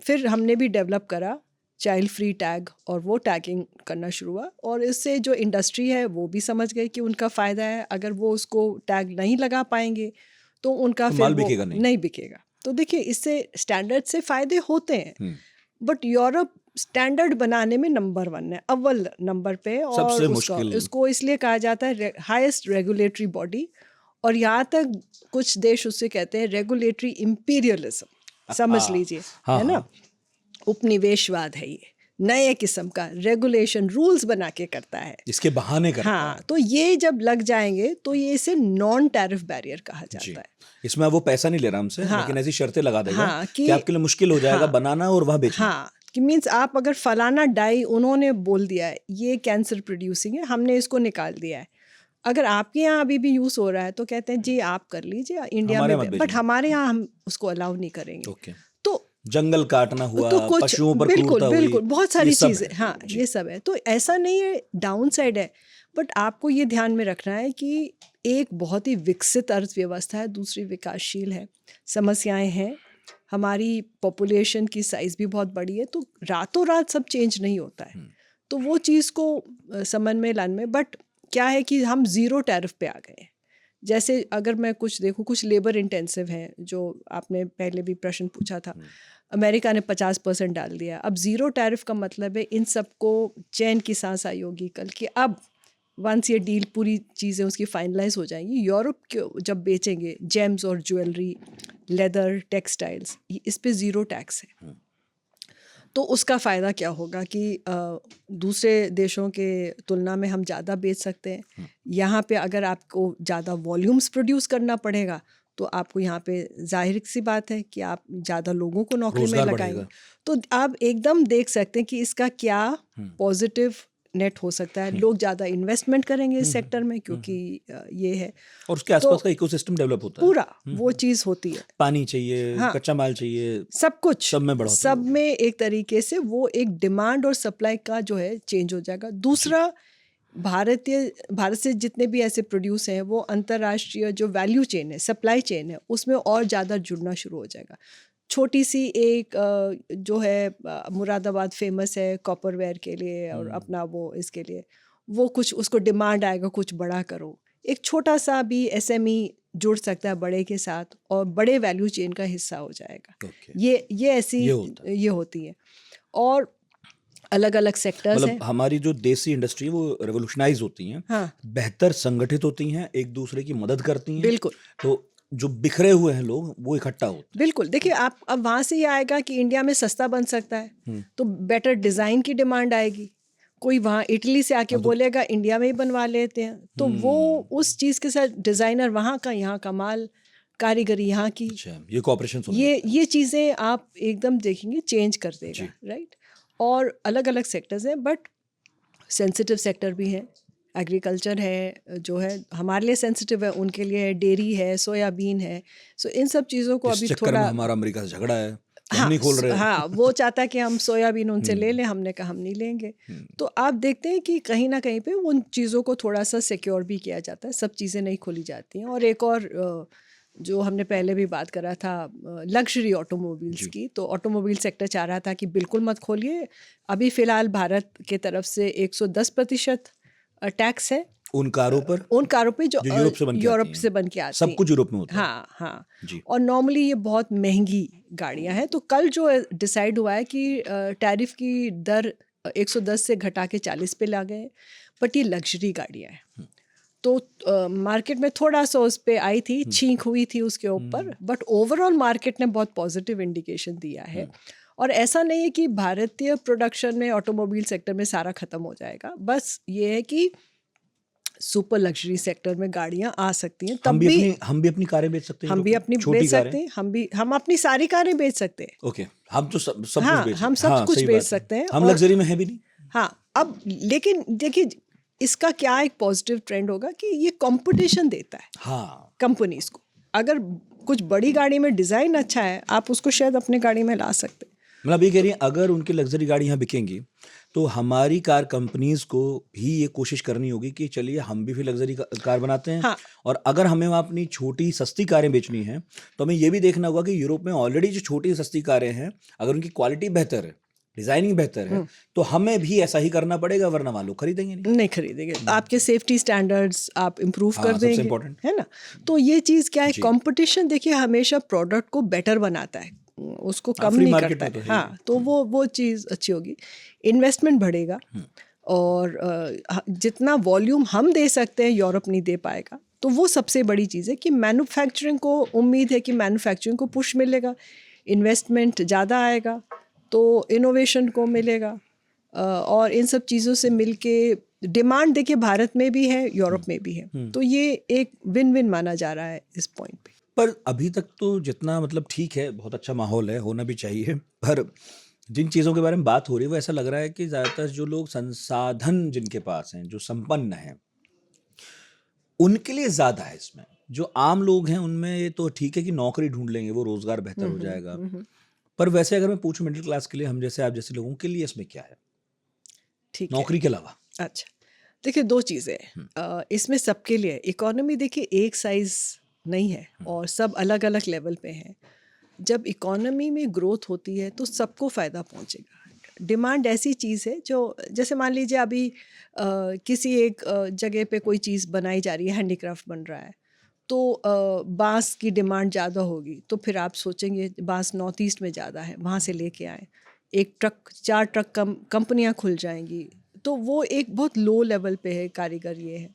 फिर हमने भी डेवलप करा चाइल्ड फ्री टैग, और वो टैगिंग करना शुरू हुआ। और इससे जो इंडस्ट्री है वो भी समझ गई कि उनका फ़ायदा है। अगर वो उसको टैग नहीं लगा पाएंगे तो उनका तो फिर माल वो बिकेगा नहीं बिकेगा। तो देखिए, इससे स्टैंडर्ड से फ़ायदे होते हैं, बट यूरोप स्टैंडर्ड बनाने में नंबर 1 है, अव्वल नंबर पे। और सबसे मुश्किल। इसको इसलिए कहा जाता है हाईएस्ट रेगुलेटरी बॉडी। और यहाँ तक कुछ देश उससे कहते हैं रेगुलेटरी इम्पीरियलिज्म, समझ लीजिए। है ना, उपनिवेशवाद है ये, नए किस्म का रेगुलेशन रूल्स बना के करता है, इसके बहाने करता है। हाँ, तो ये जब लग जाएंगे तो ये इसे नॉन टैरिफ बैरियर कहा जाता है। इसमें वो पैसा नहीं ले रहा हमसे, लेकिन ऐसी शर्तें लगा देगा कि आपके लिए मुश्किल हो जाएगा बनाना और वहाँ बेचना। हाँ, कि मीन्स आप अगर फलाना डाई उन्होंने बोल दिया है ये कैंसर प्रोड्यूसिंग है, हमने इसको निकाल दिया है, अगर आपके यहाँ अभी भी यूज़ हो रहा है तो कहते हैं जी आप कर लीजिए इंडिया में, बट हमारे यहाँ हम उसको अलाउ नहीं करेंगे। तो जंगल काटना हुआ, तो कुछ पशुओं पर बिल्कुल हुई, बिल्कुल बहुत सारी चीज़ें, हाँ ये सब है। तो ऐसा नहीं है, डाउन साइड है, बट आपको ये ध्यान में रखना है कि एक बहुत ही विकसित अर्थव्यवस्था है, दूसरी विकासशील है, समस्याएं हैं, हमारी पॉपुलेशन की साइज़ भी बहुत बड़ी है, तो रातों रात सब चेंज नहीं होता है। तो वो चीज़ को समझ में लाने में, बट क्या है कि हम ज़ीरो टैरिफ पे आ गए हैं। जैसे अगर मैं कुछ देखूँ, कुछ लेबर इंटेंसिव हैं, जो आपने पहले भी प्रश्न पूछा था, अमेरिका ने 50% डाल दिया। अब ज़ीरो टैरिफ का मतलब है इन सबको चैन की सांस आई होगी कल कि अब वंस ये डील पूरी चीज़ें उसकी फाइनलाइज हो जाएंगी, यूरोप के जब बेचेंगे जेम्स और ज्वेलरी, लेदर, टेक्सटाइल्स, इस पे ज़ीरो टैक्स है। तो उसका फ़ायदा क्या होगा कि दूसरे देशों के तुलना में हम ज़्यादा बेच सकते हैं। यहाँ पे अगर आपको ज़्यादा वॉल्यूम्स प्रोड्यूस करना पड़ेगा तो आपको यहाँ पे जाहिर सी बात है कि आप ज़्यादा लोगों को नौकरी में लगाएंगे। तो आप एकदम देख सकते हैं कि इसका क्या पॉजिटिव नेट हो सकता है। लोग ज़्यादा इन्वेस्टमेंट करेंगे इस सेक्टर में, क्योंकि ये है, और उसके आसपास का इकोसिस्टम डेवलप होता है, पूरा वो चीज़ होती है। पानी चाहिए, कच्चा माल चाहिए, सब कुछ सब में एक तरीके से वो एक डिमांड और सप्लाई का जो है चेंज हो जाएगा। दूसरा, भारत से जितने भी ऐसे प्रोड्यूस हैं वो अंतर्राष्ट्रीय जो वैल्यू चेन है, सप्लाई चेन है, उसमें और ज़्यादा जुड़ना शुरू हो जाएगा। छोटी सी एक जो है मुरादाबाद फेमस है कॉपर वेयर के लिए, और अपना वो इसके लिए वो कुछ उसको डिमांड आएगा, कुछ बड़ा करो। एक छोटा सा भी SME जुड़ सकता है बड़े के साथ और बड़े वैल्यू चेन का हिस्सा हो जाएगा। ये ऐसी ये होती है। और अलग अलग सेक्टर्स हैं। हमारी जो देसी इंडस्ट्री है वो रेवोल्यूशनाइज होती हैं, हाँ, बेहतर संगठित होती हैं, एक दूसरे की मदद करती हैं। बिल्कुल। तो जो बिखरे हुए हैं लोग वो इकट्ठा होते हैं। बिल्कुल। देखिए, आप अब वहाँ से ये आएगा कि इंडिया में सस्ता बन सकता है, तो बेटर डिज़ाइन की डिमांड आएगी। कोई वहाँ इटली से आके बोलेगा इंडिया में ही बनवा लेते हैं, तो वो उस चीज़ के साथ डिज़ाइनर वहाँ का, यहाँ का माल, कारीगरी यहाँ की, ये कोऑपरेशन, ये चीज़ें आप एकदम देखेंगे चेंज कर देगा, राइट। और अलग अलग सेक्टर्स हैं, बट सेंसिटिव सेक्टर भी हैं। एग्रीकल्चर है जो है हमारे लिए सेंसिटिव है, उनके लिए डेयरी है, सोयाबीन है। सो इन सब चीज़ों को अभी थोड़ा, हमारा अमेरिका से झगड़ा है, हम नहीं खोल रहे। हाँ, वो चाहता है कि हम सोयाबीन उनसे ले लें, हमने कहा हम नहीं लेंगे। तो आप देखते हैं कि कहीं ना कहीं पे उन चीज़ों को थोड़ा सा सिक्योर भी किया जाता है, सब चीज़ें नहीं खोली जाती हैं। और एक और जो हमने पहले भी बात करा था लग्जरी ऑटोमोबाइल्स की, तो ऑटोमोबाइल सेक्टर चाह रहा था कि बिल्कुल मत खोलिए। अभी फ़िलहाल भारत के तरफ से 110% टैक्स है उन कारों पर उन कारों पे जो जो यूरोप से बन के यूरोप आती हैं। से बन के आती सब हैं। कुछ यूरोप में होता है। हाँ हाँ। जी। और नॉर्मली ये बहुत महंगी गाड़ियां हैं। तो कल जो डिसाइड हुआ है कि टैरिफ की दर 110 से घटा के 40 पे ला गए, बट ये लग्जरी गाड़ियां हैं। तो मार्केट में थोड़ा सा उस पे आई थी, छींक हुई थी उसके ऊपर, बट ओवरऑल मार्केट ने बहुत पॉजिटिव इंडिकेशन दिया है। और ऐसा नहीं है कि भारतीय प्रोडक्शन में ऑटोमोबाइल सेक्टर में सारा खत्म हो जाएगा, बस ये है कि सुपर लग्जरी सेक्टर में गाड़ियां आ सकती हैं। तब भी हम भी अपनी कारें बेच सकते हैं। हम भी अपनी छोटी बेच कारें। सकते हैं, हम अपनी सारी कारें बेच सकते हैं। ओके, हम तो सब कुछ हाँ, बेच हम सकते हैं। सब हाँ, कुछ सही बेच बात है। सकते हैं। हम और लग्जरी में है भी नहीं। हाँ, अब लेकिन देखिए इसका क्या एक पॉजिटिव ट्रेंड होगा कि ये कंपटीशन देता है हाँ, कंपनीज को। अगर कुछ बड़ी गाड़ी में डिज़ाइन अच्छा है, आप उसको शायद अपनी गाड़ी में ला सकते हैं। मतलब ये कह रही हैं अगर उनकी लग्जरी गाड़ी यहाँ बिकेंगी तो हमारी कार कंपनीज को भी ये कोशिश करनी होगी कि चलिए हम भी फिर लग्जरी कार बनाते हैं। हाँ। और अगर हमें वहाँ अपनी छोटी सस्ती कारें बेचनी है तो हमें ये भी देखना होगा कि यूरोप में ऑलरेडी जो छोटी सस्ती कारें हैं, अगर उनकी क्वालिटी बेहतर है, डिजाइनिंग बेहतर है, तो हमें भी ऐसा ही करना पड़ेगा, वरना वालों लोग खरीदेंगे नहीं खरीदेंगे। आपके सेफ्टी स्टैंडर्ड्स आप इम्प्रूव कर सबसे देंगे, important। है ना। तो ये चीज़ क्या है, जी। कंपटीशन देखिए हमेशा प्रोडक्ट को बेटर बनाता है, उसको कम free नहीं market करता में तो है। है ही। हाँ, तो वो चीज़ अच्छी होगी, इन्वेस्टमेंट बढ़ेगा। और जितना वॉल्यूम हम दे सकते हैं यूरोप नहीं दे पाएगा। तो वो सबसे बड़ी चीज़ है कि मैन्युफैक्चरिंग को उम्मीद है कि मैन्युफैक्चरिंग को पुश मिलेगा, इन्वेस्टमेंट ज़्यादा आएगा, तो इनोवेशन को मिलेगा। और इन सब चीज़ों से मिलके डिमांड देखिए भारत में भी है, यूरोप में भी है। तो ये एक विन विन माना जा रहा है इस पॉइंट पे। पर अभी तक तो जितना मतलब ठीक है, बहुत अच्छा माहौल है, होना भी चाहिए। पर जिन चीज़ों के बारे में बात हो रही है वो ऐसा लग रहा है कि ज़्यादातर जो लोग संसाधन जिनके पास हैं, जो संपन्न हैं, उनके लिए ज़्यादा है इसमें। जो आम लोग हैं उनमें ये तो ठीक है कि नौकरी ढूंढ लेंगे, वो रोज़गार बेहतर हो जाएगा। पर वैसे अगर मैं पूछूं मिडिल क्लास के लिए, हम जैसे आप जैसे लोगों के लिए इसमें क्या है ठीक है। नौकरी के अलावा? अच्छा, देखिए दो चीज़ें हैं इसमें सबके लिए। इकोनॉमी देखिए एक साइज नहीं है और सब अलग अलग लेवल पे हैं। जब इकोनॉमी में ग्रोथ होती है तो सबको फ़ायदा पहुंचेगा। डिमांड ऐसी चीज़ है जो, जैसे मान लीजिए अभी किसी एक जगह पे कोई चीज़ बनाई जा रही है, हैंडीक्राफ्ट बन रहा है, तो बांस की डिमांड ज़्यादा होगी, तो फिर आप सोचेंगे बांस नॉर्थ ईस्ट में ज़्यादा है, वहाँ से लेके आएँ। एक ट्रक 4 ट्रक कंपनियाँ खुल जाएंगी। तो वो एक बहुत लो लेवल पे है, कारीगर ये है।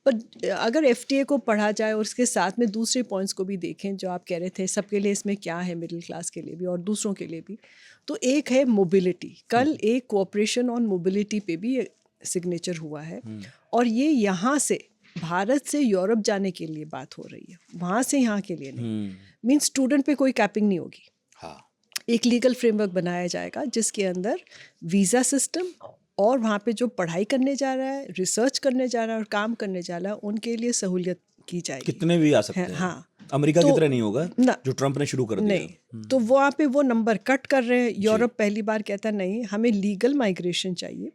पर अगर एफटीए को पढ़ा जाए और उसके साथ में दूसरे पॉइंट्स को भी देखें जो आप कह रहे थे, सबके लिए इसमें क्या है, मिडिल क्लास के लिए भी और दूसरों के लिए भी, तो एक है मोबिलिटी। कल एक कोऑपरेशन ऑन मोबिलिटी पे भी सिग्नेचर हुआ है और ये यहाँ से भारत से यूरोप जाने के लिए बात हो रही है, वहाँ से यहाँ के लिए नहीं। मीन्स स्टूडेंट पे कोई कैपिंग नहीं होगी। हाँ, एक लीगल फ्रेमवर्क बनाया जाएगा जिसके अंदर वीज़ा सिस्टम और वहाँ पे जो पढ़ाई करने जा रहा है, रिसर्च करने जा रहा है और काम करने जा रहा है, उनके लिए सहूलियत की जाएगी। कितने भी आ सकते हैं। हाँ, अमेरिका की तो तरह नहीं होगा ना, जो ट्रम्प ने शुरू कर दिया। नहीं, तो वहाँ पे वो नंबर कट कर रहे हैं। यूरोप पहली बार कहता नहीं, हमें लीगल माइग्रेशन चाहिए।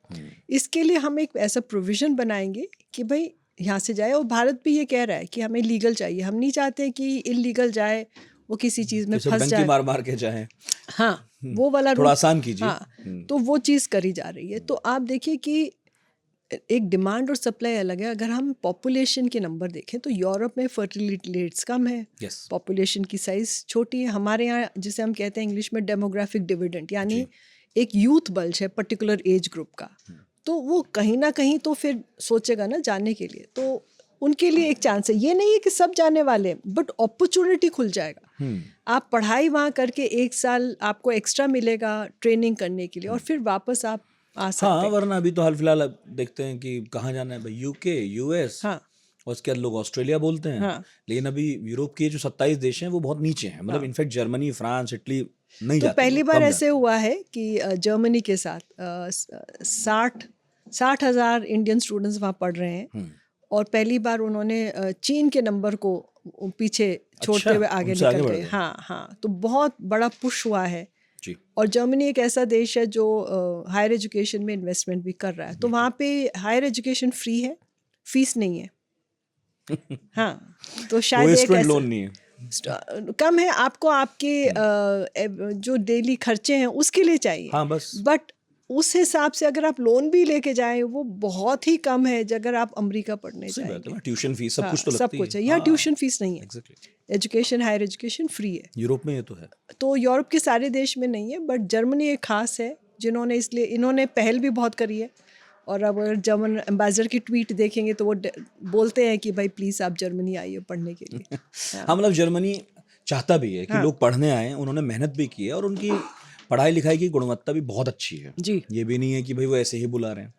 इसके लिए हम एक ऐसा प्रोविज़न बनाएंगे कि भाई यहाँ से जाए। और भारत भी ये कह रहा है कि हमें लीगल चाहिए, हम नहीं चाहते कि इलीगल जाए, वो किसी चीज़ में फंस जाए, मार मार के जाए। हाँ, वो वाला थोड़ा आसान कीजिए। हाँ, तो वो चीज़ करी जा रही है। तो आप देखिए कि एक डिमांड और सप्लाई अलग है। अगर हम पॉपुलेशन के नंबर देखें तो यूरोप में फर्टिलिटी रेट्स कम है, पॉपुलेशन की साइज छोटी है। हमारे यहाँ जिसे हम कहते हैं इंग्लिश में डेमोग्राफिक डिविडेंड, यानी एक यूथ बल्ज है पर्टिकुलर एज ग्रुप का, तो वो कहीं ना कहीं तो फिर सोचेगा ना जाने के लिए, तो उनके लिए एक चांस है। ये नहीं है कि सब जाने वाले हैं, बट अपॉर्चुनिटी खुल जाएगा। आप पढ़ाई वहाँ करके 1 साल आपको एक्स्ट्रा मिलेगा ट्रेनिंग करने के लिए और फिर वापस आप आ सकते हैं। हाँ, वरना अभी तो हाल फिलहाल देखते हैं कि कहाँ जाना है भाई, यूके, यूएस, हाँ, और उसके बाद लोग ऑस्ट्रेलिया बोलते हैं। हाँ, लेकिन अभी यूरोप के जो 27 देश हैं वो बहुत नीचे हैं। मतलब इनफैक्ट जर्मनी, फ्रांस, इटली नहीं तो जाते, पहली लोग बार कम ऐसे हुआ है कि जर्मनी के साथ 60,000 इंडियन स्टूडेंट्स वहाँ पढ़ रहे हैं और पहली बार उन्होंने चीन के नंबर को पीछे छोड़ते हुए आगे उनसे आगे निकल बढ़ गए। गए। हाँ हाँ, तो बहुत बड़ा पुश हुआ है। जी। और जर्मनी एक ऐसा देश है जो हायर एजुकेशन में इन्वेस्टमेंट भी कर रहा है। तो वहाँ पे हायर एजुकेशन फ्री है, फीस नहीं है। हाँ, तो शायद कोई एक स्टूडेंट ऐसा लोन नहीं है। कम है, आपको आपके जो डेली खर्चे हैं उसके लिए चाहिए। हाँ, बस। बट उस हिसाब से अगर आप लोन भी लेके जाएं वो बहुत ही कम है अगर आप अमेरिका पढ़ने सही बात है जाएंगे। ना, ट्यूशन फीस सब कुछ तो सब लगती कुछ है। है, यहाँ हाँ, ट्यूशन फीस नहीं है, exactly. Education higher education free है। यूरोप में ये तो है। तो यूरोप के सारे देश में नहीं है, बट जर्मनी एक खास है जिन्होंने, इसलिए इन्होंने पहल भी बहुत करी है। और अब अगर जर्मन एम्बेसडर की ट्वीट देखेंगे तो वो बोलते हैं कि भाई प्लीज़ आप जर्मनी आइए पढ़ने के लिए। हाँ, मतलब जर्मनी चाहता भी है कि हाँ। लोग पढ़ने आए, उन्होंने मेहनत भी की है और उनकी पढ़ाई लिखाई की गुणवत्ता भी बहुत अच्छी है। जी। ये भी नहीं है कि भाई वो ऐसे ही बुला रहे हैं।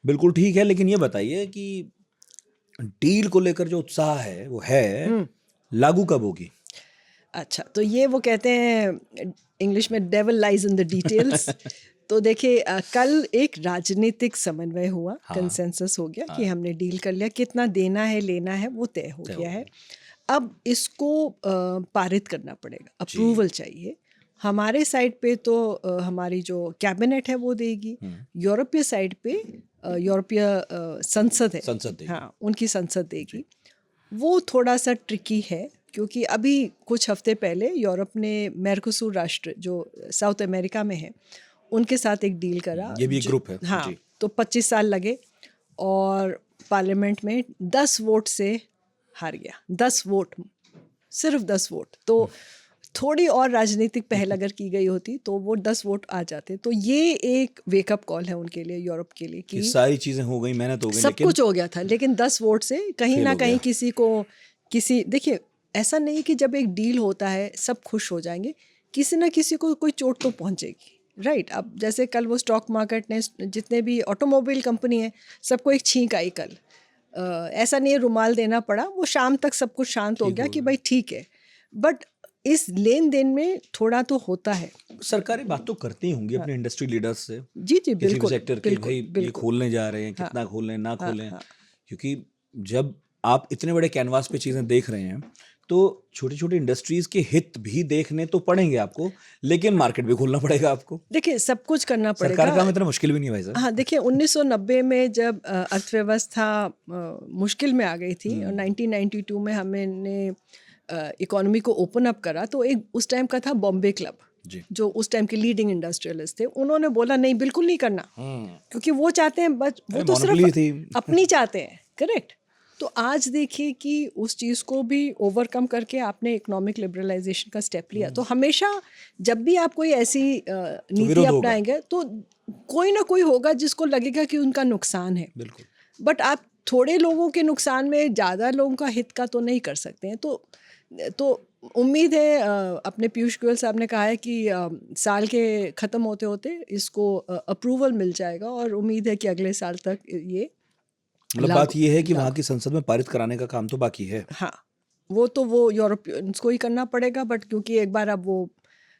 बिल्कुल ठीक है, लेकिन ये बताइए कि डील को लेकर जो उत्साह है वो है, लागू कब होगी? अच्छा, तो ये वो कहते हैं इंग्लिश में devil lies in the details. तो देखिए कल एक राजनीतिक समन्वय हुआ, कंसेंसस हो गया कि हमने डील कर लिया, कितना देना है लेना है वो तय हो गया है। अब इसको पारित करना पड़ेगा, अप्रूवल चाहिए। हमारे साइड पे तो हमारी जो कैबिनेट है वो देगी, यूरोपीय साइड पे यूरोपीय संसद है, संसद देगी। हाँ उनकी संसद देगी। वो थोड़ा सा ट्रिकी है क्योंकि अभी कुछ हफ्ते पहले यूरोप ने मेर्कोसुर राष्ट्र जो साउथ अमेरिका में है उनके साथ एक डील करा। ये भी एक ग्रुप है। हाँ जी। तो 25 साल लगे और पार्लियामेंट में 10 वोट से हार गया। 10 वोट, सिर्फ 10 वोट। तो थोड़ी और राजनीतिक पहल अगर की गई होती तो वो 10 वोट आ जाते। तो ये एक वेकअप कॉल है उनके लिए, यूरोप के लिए, कि सारी चीजें हो गई, मेहनत हो गई, सब कुछ हो गया था लेकिन 10 वोट से कहीं ना कहीं किसी को देखिए ऐसा नहीं कि जब एक डील होता है सब खुश हो जाएंगे, किसी ना किसी को कोई चोट तो पहुंचेगी, राइट। अब जैसे कल वो स्टॉक मार्केट ने, जितने भी ऑटोमोबाइल कंपनी है सबको एक छींक आई कल। ऐसा नहीं है रुमाल देना पड़ा, वो शाम तक सब कुछ शांत हो गया कि भाई ठीक है। बट इस लेन देन में थोड़ा तो होता है। सरकारें बात तो करती होंगी अपने इंडस्ट्री लीडर्स से, जी जी किसी भी बिल्कुल सेक्टर की, भाई ये खोलने जा रहे हैं, कितना खोलें ना खोलें। क्योंकि जब आप इतने बड़े कैनवास पे चीजें देख रहे हैं तो छोटी छोटी इंडस्ट्रीज के हित भी देखने तो पड़ेंगे आपको, लेकिन मार्केट भी खोलना पड़ेगा आपको। देखिए सब कुछ करना पड़ेगा। सरकार का काम इतना मुश्किल भी नहीं भाई साहब। हाँ देखिए 1990 में जब अर्थव्यवस्था मुश्किल में आ गई थी और 1992 में हमने इकोनॉमी को ओपन अप करा, तो एक उस टाइम का था बॉम्बे क्लब जी। जो उस टाइम के लीडिंग इंडस्ट्रियलिस्ट थे। उन्होंने बोला नहीं बिल्कुल नहीं करना, क्योंकि वो चाहते हैं बस, वो तो सिर्फ अपनी चाहते हैं, करेक्ट। तो आज देखिए कि उस चीज़ को भी ओवरकम करके आपने इकोनॉमिक लिबरलाइजेशन का स्टेप लिया। तो हमेशा जब भी आप कोई ऐसी नीति अपनाएंगे तो कोई ना कोई होगा जिसको लगेगा कि उनका नुकसान है। बिल्कुल। बट आप थोड़े लोगों के नुकसान में ज़्यादा लोगों का हित का तो नहीं कर सकते हैं। तो उम्मीद है, अपने पीयूष गोयल साहब ने कहा है कि साल के ख़त्म होते होते इसको अप्रूवल मिल जाएगा और उम्मीद है कि अगले साल तक ये मतलब बात ये है कि वहाँ की संसद में पारित कराने का काम तो बाकी है। हाँ वो यूरोपियंस को ही करना पड़ेगा, बट क्योंकि एक बार अब वो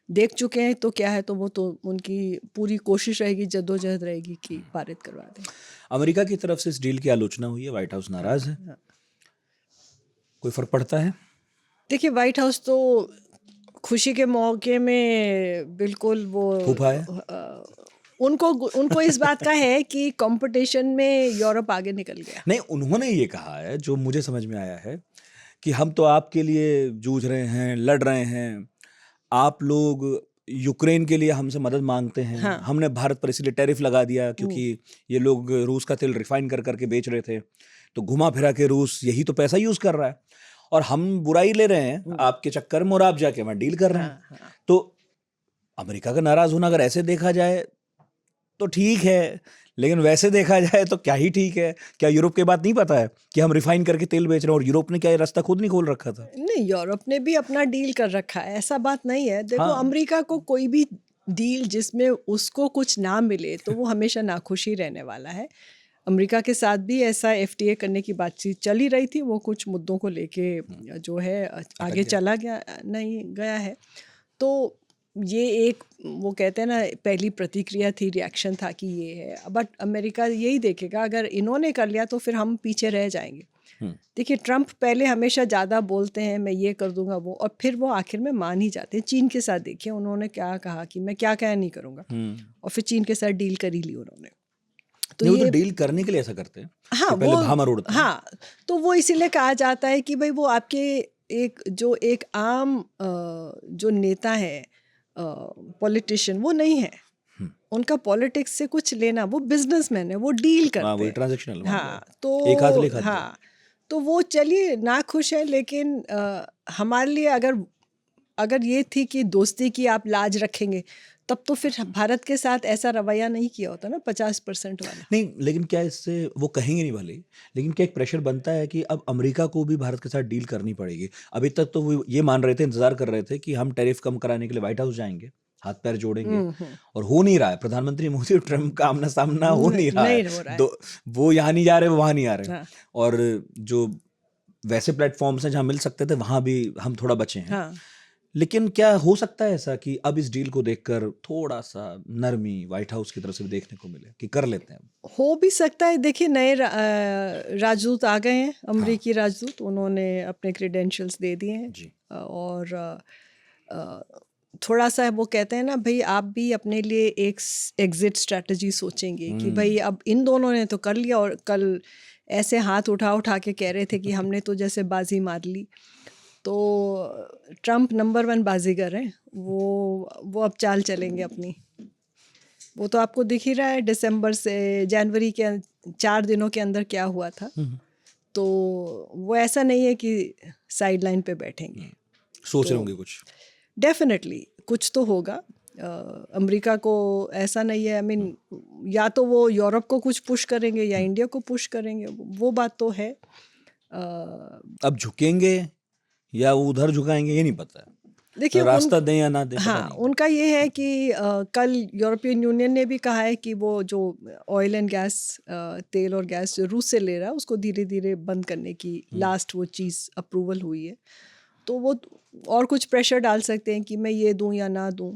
देख चुके हैं तो क्या है, तो वो तो उनकी पूरी कोशिश रहेगी, जद्दोजहद रहेगी कि पारित करवा दें। अमेरिका की तरफ से इस डील की आलोचना हुई है, व्हाइट हाउस नाराज है। कोई फर्क पड़ता है? देखिए व्हाइट हाउस तो खुशी के मौके में बिल्कुल वो उनको इस बात का है कि कंपटीशन में यूरोप आगे निकल गया। नहीं, उन्होंने ये कहा है, जो मुझे समझ में आया है, कि हम तो आपके लिए जूझ रहे हैं, लड़ रहे हैं, आप लोग यूक्रेन के लिए हमसे मदद मांगते हैं। हाँ। हमने भारत पर इसलिए टैरिफ लगा दिया क्योंकि ये लोग रूस का तेल रिफाइन कर करके बेच रहे थे, तो घुमा फिरा के रूस यही तो पैसा यूज कर रहा है और हम बुराई ले रहे हैं आपके चक्कर में और आप जाके वहां डील कर रहे हैं। हाँ। तो अमेरिका का नाराज होना अगर ऐसे देखा जाए तो ठीक है, लेकिन वैसे देखा जाए तो क्या ही ठीक है। क्या यूरोप के बात नहीं पता है कि हम रिफाइन करके तेल बेच रहे हैं और यूरोप ने क्या ये रास्ता खुद नहीं खोल रखा था? नहीं, यूरोप ने भी अपना डील कर रखा है, ऐसा बात नहीं है। देखो हाँ। अमेरिका को कोई भी डील जिसमें उसको कुछ ना मिले तो वो हमेशा नाखुशी रहने वाला है। अमेरिका के साथ भी ऐसा FTA करने की बातचीत चली रही थी, वो कुछ मुद्दों को लेके जो है आगे चला गया है। तो ये एक वो कहते हैं ना, पहली प्रतिक्रिया थी, रिएक्शन था कि ये है। बट अमेरिका यही देखेगा, अगर इन्होंने कर लिया तो फिर हम पीछे रह जाएंगे। देखिए ट्रम्प पहले हमेशा ज़्यादा बोलते हैं मैं ये कर दूंगा वो, और फिर वो आखिर में मान ही जाते हैं। चीन के साथ देखिए उन्होंने क्या कहा कि मैं क्या नहीं करूँगा, और फिर चीन के साथ डील कर ही ली उन्होंने। तो ये तो डील करने के लिए ऐसा करते हैं। हाँ हाँ, तो वो इसीलिए कहा जाता है कि भाई वो आपके एक आम जो नेता है, पॉलिटिशियन वो नहीं है, उनका पॉलिटिक्स से कुछ लेना, वो बिजनेसमैन है, वो डील करते वही हैं। ट्रांजैक्शनल हाँ, तो एक हाथ ले एक हाथ दे। हाँ, तो वो चलिए ना खुश है, लेकिन हमारे लिए अगर ये थी कि दोस्ती की आप लाज रखेंगे, तब तो फिर भारत के साथ ऐसा रवैया नहीं किया होता ना 50% वाला। नहीं, लेकिन क्या इससे वो कहेंगे नहीं भले, लेकिन क्या एक प्रेशर बनता है कि अब अमेरिका को भी भारत के साथ डील करनी पड़ेगी। अभी तक तो वो ये मान रहे थे, इंतजार कर रहे थे कि हम टैरिफ कम कराने के लिए व्हाइट हाउस जाएंगे, हाथ पैर जोड़ेंगे, और हो नहीं रहा है। प्रधानमंत्री मोदी और ट्रम्प का आमना सामना हो नहीं रहा है। हो रहा है। वो यहाँ नहीं जा रहे, वो वहाँ नहीं आ रहे। हाँ। और जो वैसे प्लेटफॉर्म्स हैं जहाँ मिल सकते थे, वहाँ भी हम थोड़ा बचे हैं। हाँ, लेकिन क्या हो सकता है ऐसा कि अब इस डील को देखकर थोड़ा सा नरमी व्हाइट हाउस की तरफ से भी देखने को मिले कि कर लेते हैं? हो भी सकता है। देखिए, नए राजदूत आ गए हैं, अमेरिकी राजदूत, उन्होंने अपने क्रेडेंशियल्स दे दिए हैं जी। और थोड़ा सा वो कहते हैं ना, भाई आप भी अपने लिए एक एग्जिट स्ट्रेटजी सोचेंगे कि भाई अब इन दोनों ने तो कर लिया, और कल ऐसे हाथ उठा उठा के कह रहे थे कि हमने तो जैसे बाजी मार ली। तो ट्रम्प नंबर 1 बाजीगर हैं, वो अब चाल चलेंगे अपनी। वो तो आपको दिख ही रहा है, दिसंबर से जनवरी के 4 दिनों के अंदर क्या हुआ था। तो वो ऐसा नहीं है कि साइड लाइन पे बैठेंगे, सोच रहे होंगे कुछ। डेफिनेटली कुछ तो होगा। अमेरिका को ऐसा नहीं है, आई मीन या तो वो यूरोप को कुछ पुश करेंगे या इंडिया को पुश करेंगे, वो बात तो है। अब झुकेंगे या वो उधर झुकाएंगे, ये नहीं पता है। देखिए, तो रास्ता दें या ना दें, पता हाँ, नहीं। उनका ये है कि कल यूरोपियन यूनियन ने भी कहा है कि वो जो ऑयल एंड गैस, तेल और गैस जो रूस से ले रहा है, उसको धीरे धीरे बंद करने की लास्ट वो चीज़ अप्रूवल हुई है। तो वो और कुछ प्रेशर डाल सकते हैं कि मैं ये दूं या ना दूं,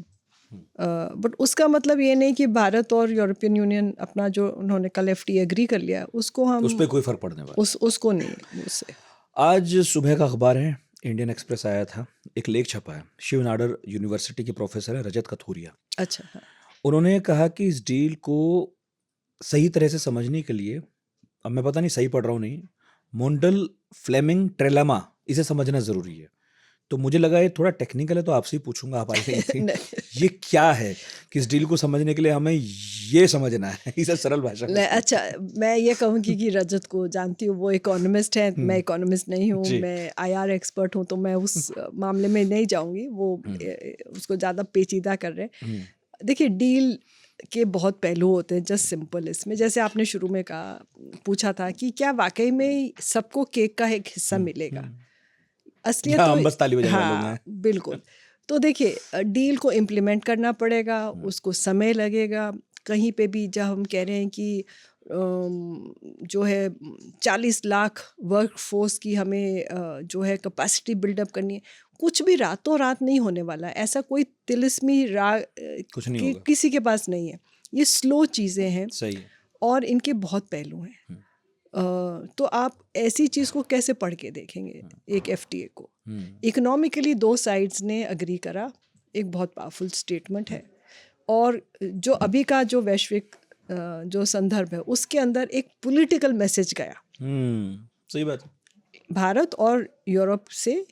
बट उसका मतलब ये नहीं कि भारत और यूरोपियन यूनियन अपना जो उन्होंने कल FTA एग्री कर लिया, उसको हम उस पर कोई फर्क पड़ने वाला। उसको नहीं उससे। आज सुबह का अखबार है, इंडियन एक्सप्रेस आया था, एक लेख छपा है। शिव नाडर यूनिवर्सिटी के प्रोफेसर है रजत कथूरिया। अच्छा, हाँ। उन्होंने कहा कि इस डील को सही तरह से समझने के लिए, अब मैं पता नहीं सही पढ़ रहा हूँ नहीं, मोंडल फ्लेमिंग ट्रेलेमा, इसे समझना जरूरी है। तो मुझे लगा ये थोड़ा टेक्निकल है, तो आपसे ही पूछूंगा, आप आई गई थी, ये क्या है कि इस डील को समझने के लिए हमें ये समझना है, इसे सरल भाषा में। अच्छा, मैं ये कहूँगी कि रजत को जानती हूँ, वो इकोनॉमिस्ट है, मैं इकोनॉमिस्ट नहीं हूँ, मैं IR एक्सपर्ट हूँ, तो मैं उस मामले में नहीं जाऊँगी। वो उसको ज़्यादा पेचीदा कर रहे हैं। देखिए, डील के बहुत पहलू होते हैं, जस्ट सिंपल। इसमें जैसे आपने शुरू में पूछा था कि क्या वाकई में सबको केक का एक हिस्सा मिलेगा, असलियत हम बस ताली बजाने वाले लोग हाँ, हैं। बिल्कुल। तो देखिए, डील को इम्प्लीमेंट करना पड़ेगा, उसको समय लगेगा। कहीं पे भी जब हम कह रहे हैं कि जो है 40 लाख वर्क फोर्स की हमें जो है कैपेसिटी बिल्डअप करनी है, कुछ भी रातों रात नहीं होने वाला। ऐसा कोई तिलिस्मी कुछ नहीं होगा, किसी के पास नहीं है। ये स्लो चीज़ें हैं, सही है। और इनके बहुत पहलू हैं। तो आप ऐसी चीज़ को कैसे पढ़ के देखेंगे एक FTA को? इकोनॉमिकली 2 साइड्स ने अग्री करा, एक बहुत पावरफुल स्टेटमेंट है। और जो अभी का जो वैश्विक जो संदर्भ है, उसके अंदर एक पॉलिटिकल मैसेज गया। सही बात है। भारत और यूरोप से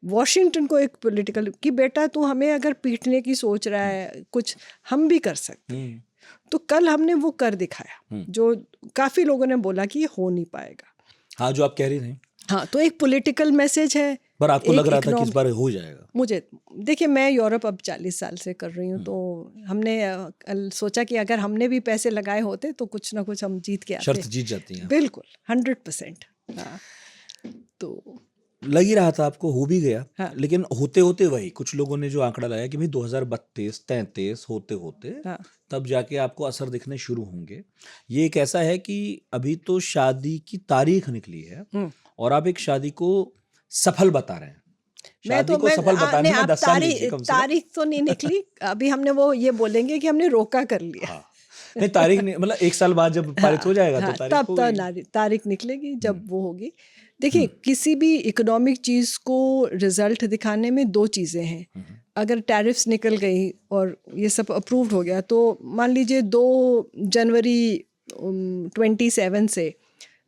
वॉशिंगटन को एक पॉलिटिकल कि बेटा तू हमें अगर पीटने की सोच रहा है, कुछ हम भी कर सकते हैं। तो कल हमने वो कर दिखाया, जो काफ़ी लोगों ने बोला कि ये हो नहीं पाएगा। हाँ, जो आप कह रही थी। हाँ, तो एक पॉलिटिकल मैसेज है, पर आपको लग रहा था कि इस बार हो जाएगा? मुझे, देखिए, मैं यूरोप अब 40 साल से कर रही हूँ, तो हमने सोचा कि अगर हमने भी पैसे लगाए होते तो कुछ ना कुछ हम जीत के आते। शर्त जीत जाती है। बिल्कुल, 100%। हाँ, तो लग ही रहा था आपको, हो भी गया। हाँ। लेकिन होते होते वही कुछ लोगों ने जो आंकड़ा लगाया कि भाई 2032-33 होते होते हाँ। तब जाके आपको असर दिखने शुरू होंगे। ये एक ऐसा है कि अभी तो शादी की तारीख निकली है और आप एक शादी को सफल बता रहे हैं। शादी को सफल बताने में 10 साल लीजिए कम से कम। तारीख तो नहीं निकली अभी, हमने वो ये बोलेंगे कि हमने रोका कर लिया। हाँ। नहीं, तारीख नहीं, मतलब 1 साल बाद जब पारित हो जाएगा तो तारीख तब होगी। तारीख निकलेगी जब वो होगी। देखिए, किसी भी इकोनॉमिक चीज़ को रिजल्ट दिखाने में 2 चीज़ें हैं। अगर टैरिफ्स निकल गई और ये सब अप्रूव्ड हो गया, तो मान लीजिए 2 जनवरी 27 से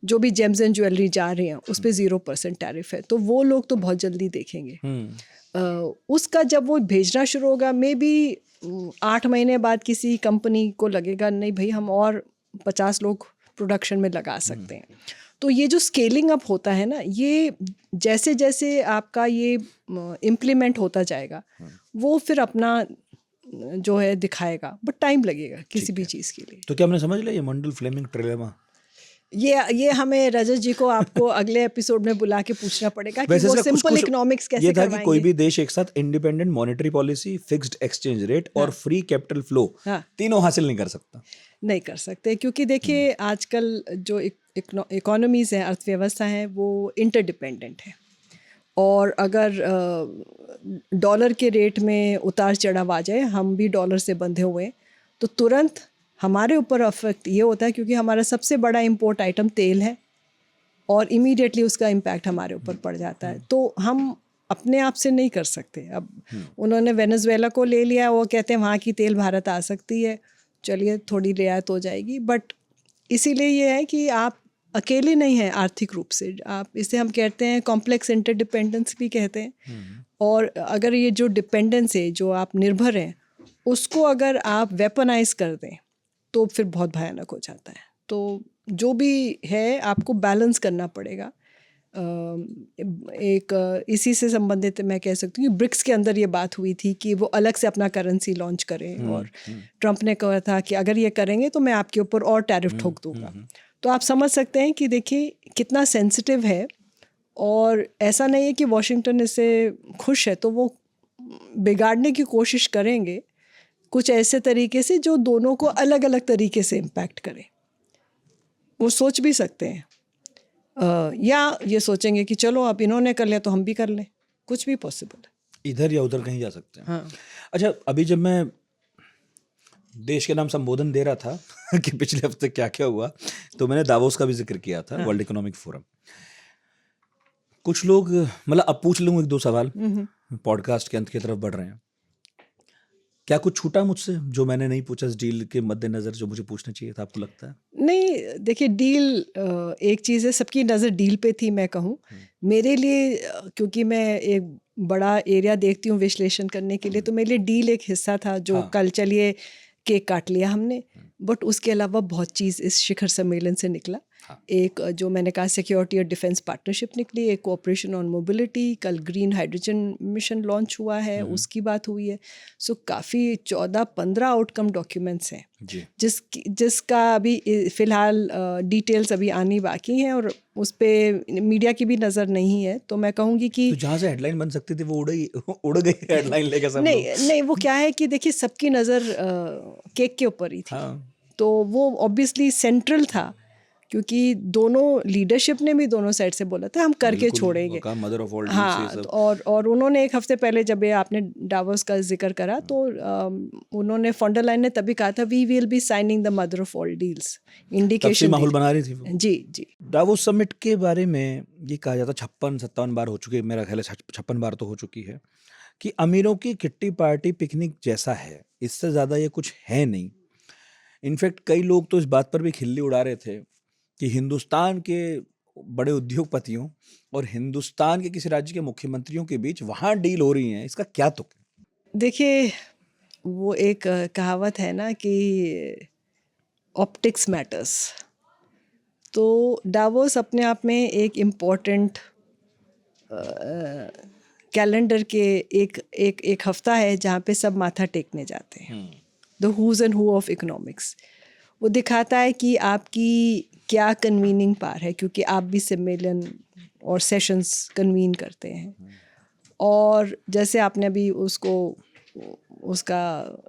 जो भी जेम्स एंड ज्वेलरी जा रहे हैं उस पर 0% टैरिफ है, तो वो लोग तो बहुत जल्दी देखेंगे। उसका जब वो भेजना शुरू होगा, मे बी 8 महीने बाद किसी कंपनी को लगेगा नहीं भाई हम और 50 लोग प्रोडक्शन में लगा सकते हैं। तो ये जो स्केलिंग अप होता है ना, ये जैसे जैसे आपका ये इम्प्लीमेंट होता जाएगा वो फिर अपना जो है दिखाएगा, बट टाइम लगेगा किसी भी चीज़ के लिए। तो क्या हमने समझ लिया ये मंडल फ्लेमिंग ट्रिलेमा? ये हमें रजत जी को आपको अगले एपिसोड में बुला के पूछना पड़ेगा कि वो सिंपल इकोनॉमिक्स कैसे ये था करवाएंगे। कि कोई भी देश एक साथ independent monetary policy, fixed exchange rate और फ्री कैपिटल फ्लो तीनों हासिल नहीं कर सकता। नहीं कर सकते, क्योंकि देखिए आजकल जो इकोनॉमीज़ हैं, अर्थव्यवस्था हैं, वो इंटरडिपेंडेंट है। और अगर डॉलर के रेट में उतार चढ़ाव आ जाए, हम भी डॉलर से बंधे हुए हैं, तो तुरंत हमारे ऊपर अफेक्ट ये होता है, क्योंकि हमारा सबसे बड़ा इंपोर्ट आइटम तेल है और इमीडिएटली उसका इम्पैक्ट हमारे ऊपर पड़ जाता है। तो हम अपने आप से नहीं कर सकते। अब उन्होंने वेनेजुएला को ले लिया, वो कहते हैं वहाँ की तेल भारत आ सकती है, चलिए थोड़ी रियायत हो जाएगी, बट इसीलिए ये है कि आप अकेले नहीं हैं आर्थिक रूप से। आप इसे हम कहते हैं कॉम्प्लेक्स इंटरडिपेंडेंस भी कहते हैं। और अगर ये जो डिपेंडेंस है, जो आप निर्भर हैं, उसको अगर आप वेपनाइज कर दें तो फिर बहुत भयानक हो जाता है। तो जो भी है आपको बैलेंस करना पड़ेगा। इसी से संबंधित मैं कह सकती हूँ कि ब्रिक्स के अंदर ये बात हुई थी कि वो अलग से अपना करेंसी लॉन्च करें, और ट्रंप ने कहा था कि अगर ये करेंगे तो मैं आपके ऊपर और टैरिफ ठोक दूंगा। तो आप समझ सकते हैं कि देखिए कितना सेंसिटिव है, और ऐसा नहीं है कि वॉशिंगटन इससे खुश है तो वो बिगाड़ने की कोशिश करेंगे कुछ ऐसे तरीके से जो दोनों को अलग अलग तरीके से इम्पैक्ट करे। वो सोच भी सकते हैं, या ये सोचेंगे कि चलो अब इन्होंने कर लिया तो हम भी कर लें, कुछ भी पॉसिबल है। इधर या उधर कहीं जा सकते हैं। हाँ। अच्छा, अभी जब मैं देश के नाम संबोधन दे रहा था कि पिछले हफ्ते क्या क्या हुआ, तो मैंने दावोस का भी जिक्र किया था, वर्ल्ड इकोनॉमिक फोरम। कुछ लोग, मतलब अब पूछ लूँ 1-2 सवाल, पॉडकास्ट के अंत की तरफ बढ़ रहे हैं। क्या कुछ छूटा मुझसे जो मैंने नहीं पूछा इस डील के मद्देनजर, जो मुझे पूछना चाहिए था, आपको लगता है? नहीं, देखिए डील एक चीज़ है, सबकी नज़र डील पे थी। मैं कहूँ मेरे लिए, क्योंकि मैं एक बड़ा एरिया देखती हूँ विश्लेषण करने के लिए, तो मेरे लिए डील एक हिस्सा था जो कल चलिए केक काट लिया हमने, बट उसके अलावा बहुत चीज़ इस शिखर सम्मेलन से निकला। एक जो मैंने कहा सिक्योरिटी और डिफेंस पार्टनरशिप निकली, एक कोऑपरेशन ऑन मोबिलिटी, कल ग्रीन हाइड्रोजन मिशन लॉन्च हुआ है, उसकी बात हुई है। सो काफ़ी 14-15 आउटकम डॉक्यूमेंट्स हैं जिसका अभी फ़िलहाल डिटेल्स अभी आनी बाकी हैं, और उस पर मीडिया की भी नज़र नहीं है। तो मैं कहूँगी कि तो जहाँ से हेडलाइन बन सकती थी वो उड़ गई हेडलाइन लेकर सब नहीं, वो क्या है कि देखिए सबकी नज़र केक के ऊपर ही थी। तो वो ऑब्वियसली सेंट्रल था, क्योंकि दोनों लीडरशिप ने भी दोनों साइड से बोला था हम करके छोड़ेंगे। Mother of all deals. हाँ, और उन्होंने एक हफ्ते पहले जब ये आपने डावोस का जिक्र करा, तो उन्होंने फॉन्डर लाइन ने तभी कहा था we will be signing the mother of all deals, indication माहौल बना रही थी वो। जी। डावोस समिट के बारे में ये कहा जाता 56-57 बार हो चुकी है, मेरा ख्याल है 56 बार तो हो चुकी है, कि अमीरों की किट्टी पार्टी पिकनिक जैसा है, इससे ज़्यादा ये कुछ है नहीं। इनफैक्ट कई लोग तो इस बात पर भी खिल्ली उड़ा रहे थे कि हिंदुस्तान के बड़े उद्योगपतियों और हिंदुस्तान के किसी राज्य के मुख्यमंत्रियों के बीच वहाँ डील हो रही है, इसका क्या तुक? देखिए वो एक कहावत है ना कि ऑप्टिक्स मैटर्स। तो डावोस अपने आप में एक इम्पॉर्टेंट कैलेंडर के एक हफ्ता है जहाँ पे सब माथा टेकने जाते हैं। The who's and who of economics. वो दिखाता है कि आपकी क्या कन्वीनिंग पावर है, क्योंकि आप भी सम्मेलन और सेशंस कन्वीन करते हैं। और जैसे आपने अभी उसका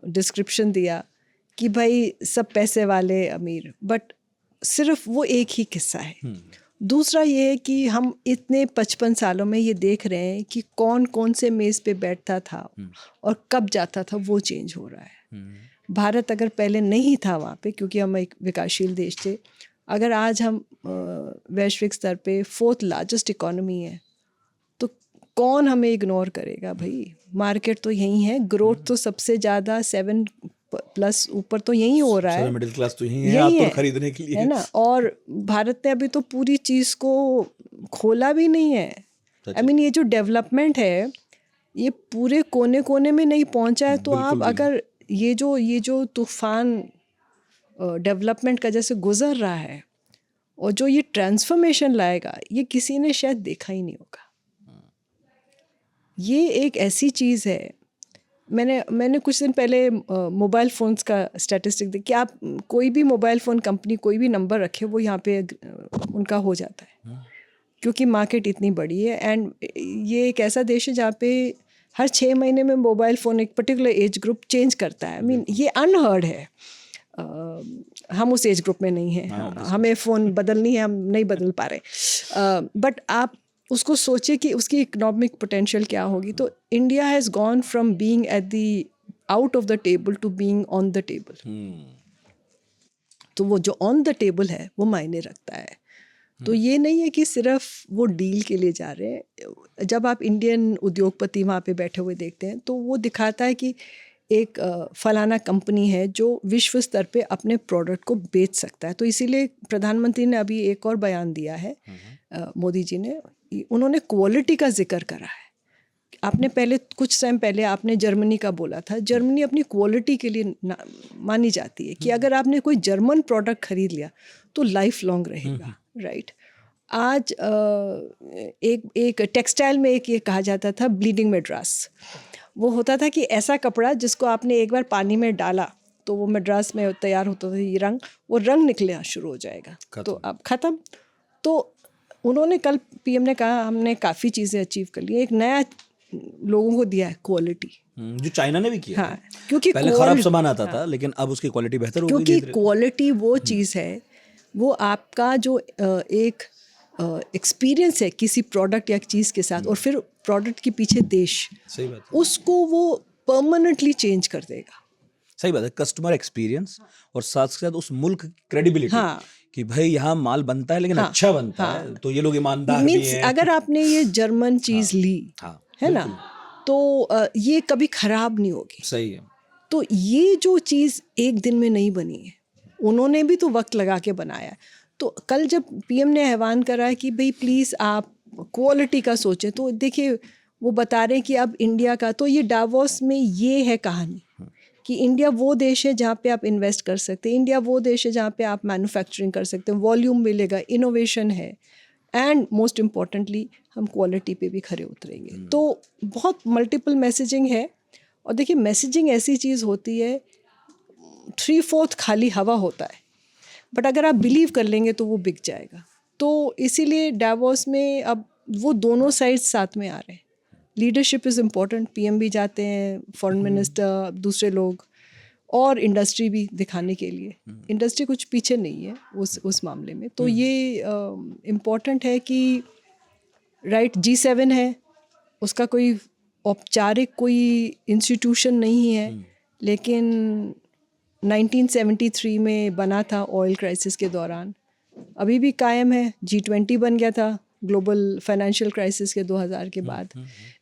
डिस्क्रिप्शन दिया कि भाई सब पैसे वाले अमीर, बट सिर्फ वो एक ही किस्सा है। दूसरा ये है कि हम इतने 55 सालों में ये देख रहे हैं कि कौन कौन से मेज़ पे बैठता था और कब जाता था, वो चेंज हो रहा है। भारत अगर पहले नहीं था वहाँ पे, क्योंकि हम एक विकासशील देश थे, अगर आज हम वैश्विक स्तर पे 4th लार्जेस्ट इकोनॉमी है, तो कौन हमें इग्नोर करेगा भाई? मार्केट तो यही है, ग्रोथ तो सबसे ज़्यादा प्लस ऊपर तो यही हो रहा है, मिडिल क्लास तो यही है, यही आप तो है, खरीदने के लिए है ना। और भारत ने अभी तो पूरी चीज़ को खोला भी नहीं है। आई मीन ये जो डेवलपमेंट है ये पूरे कोने कोने में नहीं पहुंचा है। तो बिल्कुल आप भी अगर ये जो तूफान डेवलपमेंट का जैसे गुजर रहा है और जो ये ट्रांसफॉर्मेशन लाएगा, ये किसी ने शायद देखा ही नहीं होगा। ये एक ऐसी चीज़ है, मैंने कुछ दिन पहले मोबाइल फ़ोन्स का स्टैटिस्टिक देख कि आप कोई भी मोबाइल फ़ोन कंपनी कोई भी नंबर रखे वो यहाँ पे उनका हो जाता है, क्योंकि मार्केट इतनी बड़ी है। एंड ये एक ऐसा देश है जहाँ पे हर 6 महीने में मोबाइल फ़ोन एक पर्टिकुलर एज ग्रुप चेंज करता है। आई मीन ये अनहर्ड है। हम उस एज ग्रुप में नहीं हैं, हमें फ़ोन बदलनी है, हम नहीं बदल पा रहे। बट आप उसको सोचिए कि उसकी इकोनॉमिक पोटेंशियल क्या होगी। तो India has gone from being at the out of the table to being on the table. तो वो जो ऑन द टेबल है वो मायने रखता है। तो ये नहीं है कि सिर्फ वो डील के लिए जा रहे हैं। जब आप इंडियन उद्योगपति वहाँ पे बैठे हुए देखते हैं तो वो दिखाता है कि एक फलाना कंपनी है जो विश्व स्तर पे अपने प्रोडक्ट को बेच सकता है। तो इसीलिए प्रधानमंत्री ने अभी एक और बयान दिया है, मोदी जी ने, उन्होंने क्वालिटी का जिक्र करा है। आपने पहले कुछ टाइम पहले आपने जर्मनी का बोला था। जर्मनी अपनी क्वालिटी के लिए मानी जाती है कि अगर आपने कोई जर्मन प्रोडक्ट खरीद लिया तो लाइफ लॉन्ग रहेगा, राइट। आज एक टेक्सटाइल में एक ये कहा जाता था ब्लीडिंग मद्रास। वो होता था कि ऐसा कपड़ा जिसको आपने एक बार पानी में डाला तो वो मद्रास में तैयार होता था ये रंग, वो रंग निकलना शुरू हो जाएगा, तो अब ख़त्म। तो उन्होंने कल पीएम ने कहा हमने काफ़ी चीज़ें अचीव कर ली। एक नया लोगों को दिया है क्वालिटी, जो चाइना ने भी किया। हाँ, क्योंकि पहले खराब सामान आता था लेकिन अब उसकी क्वालिटी बेहतर हो गई। क्योंकि क्वालिटी वो चीज़ है, वो आपका जो एक एक्सपीरियंस है किसी प्रोडक्ट या चीज़ के साथ, और फिर प्रोडक्ट के पीछे देश, सही बात है, उसको वो परमानेंटली चेंज कर देगा। सही बात है। कस्टमर एक्सपीरियंस और साथ साथ उस मुल्क की क्रेडिबिलिटी, हाँ, कि भाई यहाँ माल बनता है लेकिन हाँ, अच्छा बनता हाँ, है, तो ये लोग ईमानदार भी मीन्स हैं। अगर आपने ये जर्मन चीज़ ली, हाँ, है ना, तो ये कभी खराब नहीं होगी। सही है। तो ये जो चीज़ एक दिन में नहीं बनी है, उन्होंने भी तो वक्त लगा के बनाया है। तो कल जब पीएम ने आह्वान करा है कि भाई प्लीज़ आप क्वालिटी का सोचें, तो देखिए वो बता रहे हैं कि अब इंडिया का, तो ये डावोस में ये है कहानी कि इंडिया वो देश है जहाँ पे आप इन्वेस्ट कर सकते हैं, इंडिया वो देश है जहाँ पे आप मैन्युफैक्चरिंग कर सकते हैं, वॉल्यूम मिलेगा, इनोवेशन है, एंड मोस्ट इम्पॉर्टेंटली हम क्वालिटी पे भी खरे उतरेंगे। तो बहुत मल्टीपल मैसेजिंग है। और देखिए मैसेजिंग ऐसी चीज़ होती है, 3/4 खाली हवा होता है, बट अगर आप बिलीव कर लेंगे तो वो बिक जाएगा। तो इसीलिए डावोस में अब वो दोनों साइड्स साथ में आ रहे हैं। लीडरशिप इज़ इम्पोर्टेंट, पीएम भी जाते हैं, फॉरेन मिनिस्टर, दूसरे लोग, और इंडस्ट्री भी दिखाने के लिए। इंडस्ट्री कुछ पीछे नहीं है उस मामले में। तो ये इम्पोर्टेंट है कि राइट G7 है, उसका कोई औपचारिक कोई इंस्टीट्यूशन नहीं है, लेकिन 1973 में बना था ऑयल क्राइसिस के दौरान, अभी भी कायम है। G20 बन गया था ग्लोबल फाइनेंशियल क्राइसिस के 2000 के बाद,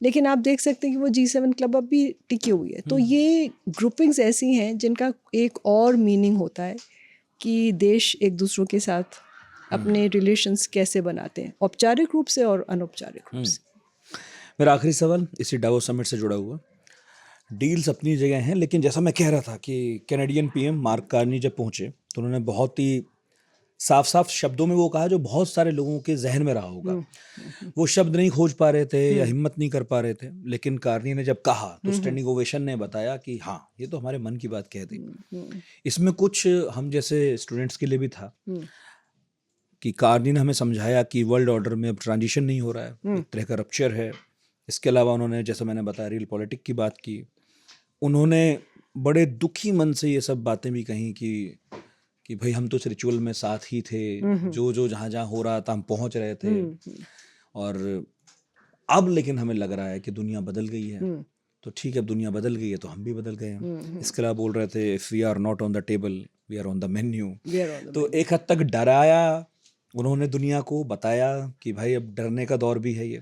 लेकिन आप देख सकते हैं कि वो G7 क्लब अब भी टिकी हुई है। तो ये ग्रुपिंग्स ऐसी हैं जिनका एक और मीनिंग होता है कि देश एक दूसरों के साथ अपने रिलेशंस कैसे बनाते हैं, औपचारिक रूप से और अनौपचारिक रूप से। मेरा आखिरी सवाल इसी डावोस समिट से जुड़ा हुआ। डील्स अपनी जगह हैं, लेकिन जैसा मैं कह रहा था कि कैनेडियन पीएम मार्क कार्नी जब पहुंचे तो उन्होंने बहुत ही साफ साफ शब्दों में वो कहा जो बहुत सारे लोगों के जहन में रहा होगा। वो शब्द नहीं खोज पा रहे थे या हिम्मत नहीं कर पा रहे थे, लेकिन कार्नी ने जब कहा तो स्टैंडिंग ओवेशन ने बताया कि हाँ, ये तो हमारे मन की बात कह दी। इसमें कुछ हम जैसे स्टूडेंट्स के लिए भी था कि कार्नी ने हमें समझाया कि वर्ल्ड ऑर्डर में अब ट्रांजिशन नहीं हो रहा है, एक तरह का रप्चर है। इसके अलावा उन्होंने, जैसा मैंने बताया, रियल पॉलिटिक की बात की। उन्होंने बड़े दुखी मन से ये सब बातें भी कही कि भाई हम तो इस रिचुअल में साथ ही थे, जो जहाँ जहाँ हो रहा था हम पहुँच रहे थे, और अब लेकिन हमें लग रहा है कि दुनिया बदल गई है। तो ठीक है, अब दुनिया बदल गई है तो हम भी बदल गए हैं। इसके अलावा बोल रहे थे if we are not on the table we are on the menu. तो एक हद तक डराया उन्होंने दुनिया को, बताया कि भाई अब डरने का दौर भी है ये।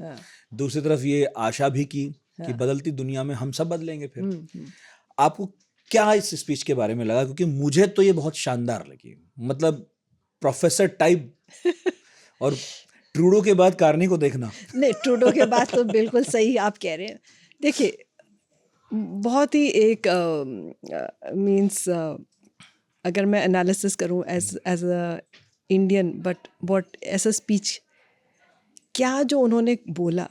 दूसरी तरफ ये आशा भी की कि बदलती दुनिया में हम सब बदलेंगे। फिर आपको क्या इस स्पीच के बारे में लगा, क्योंकि मुझे तो ये बहुत शानदार लगी, मतलब प्रोफेसर टाइप। और ट्रूडो के बाद कार्नी को देखना। नहीं, ट्रूडो के बाद तो बिल्कुल सही आप कह रहे हैं। देखिए, बहुत ही एक मीन्स अगर मैं एनालिसिस करूं as a Indian, but what ऐसा स्पीच, क्या जो उन्होंने बोला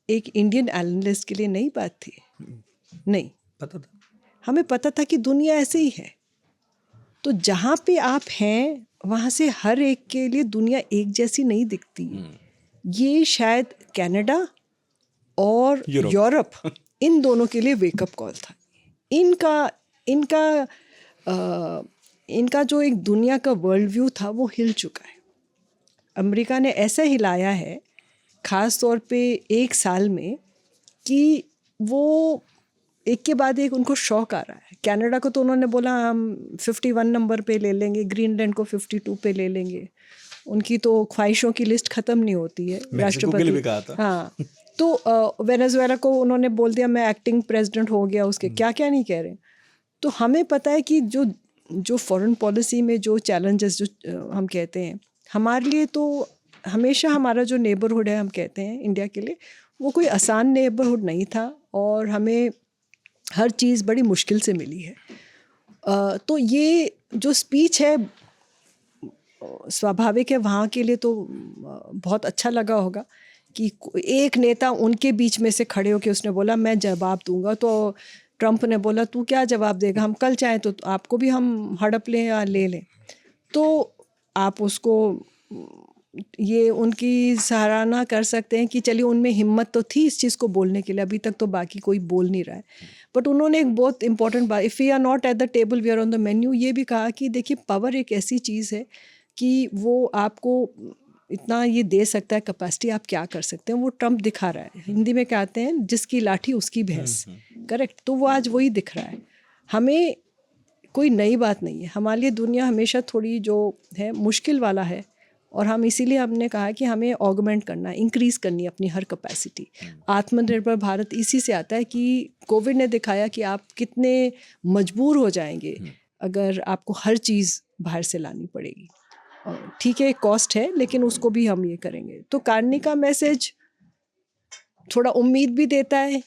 एक इंडियन एनालिस्ट के लिए नई बात थी? नहीं, पता था। हमें पता था कि दुनिया ऐसे ही है। तो जहाँ पे आप हैं वहाँ से हर एक के लिए दुनिया एक जैसी नहीं दिखती। ये शायद कनाडा और यूरोप इन दोनों के लिए वेकअप कॉल था। इनका जो एक दुनिया का वर्ल्ड व्यू था वो हिल चुका है। अमेरिका ने ऐसा हिलाया है ख़ास तौर पे एक साल में कि वो एक के बाद एक उनको शौक आ रहा है। कनाडा को तो उन्होंने बोला हम 51 नंबर पे ले लेंगे, ग्रीनलैंड को 52 पे ले लेंगे। उनकी तो ख्वाहिशों की लिस्ट ख़त्म नहीं होती है। राष्ट्रपति भी कहा था। हाँ, तो वेनेजुएला को उन्होंने बोल दिया मैं एक्टिंग प्रेसिडेंट हो गया, उसके क्या क्या नहीं कह रहे। तो हमें पता है कि जो फॉरेन पॉलिसी में जो चैलेंजेस जो हम कहते हैं, हमारे लिए तो हमेशा हमारा जो नेबरहुड है हम कहते हैं इंडिया के लिए, वो कोई आसान नेबरहुड नहीं था और हमें हर चीज़ बड़ी मुश्किल से मिली है। तो ये जो स्पीच है स्वाभाविक है वहाँ के लिए तो बहुत अच्छा लगा होगा कि एक नेता उनके बीच में से खड़े होकर उसने बोला मैं जवाब दूंगा। तो ट्रंप ने बोला तू क्या जवाब देगा, हम कल चाहें तो आपको भी हम हड़प लें या ले लें। तो आप उसको ये उनकी सराहना कर सकते हैं कि चलिए उनमें हिम्मत तो थी इस चीज़ को बोलने के लिए। अभी तक तो बाकी कोई बोल नहीं रहा है, बट उन्होंने एक बहुत इंपॉर्टेंट बात, if we are not at the table we are on the menu, ये भी कहा कि देखिए पावर एक ऐसी चीज़ है कि वो आपको इतना ये दे सकता है कैपेसिटी, आप क्या कर सकते हैं वो ट्रंप दिखा रहा है। हिंदी में कहते हैं जिसकी लाठी उसकी भैंस, करेक्ट। तो वो आज वही दिख रहा है। हमें कोई नई बात नहीं है, हमारे लिए दुनिया हमेशा थोड़ी जो है मुश्किल वाला है और हम इसीलिए हमने कहा कि हमें ऑगमेंट करना, इंक्रीज़ करनी अपनी हर कैपेसिटी। आत्मनिर्भर भारत इसी से आता है कि कोविड ने दिखाया कि आप कितने मजबूर हो जाएंगे अगर आपको हर चीज़ बाहर से लानी पड़ेगी। ठीक है कॉस्ट है लेकिन उसको भी हम ये करेंगे। तो कार्नी का मैसेज थोड़ा उम्मीद भी देता है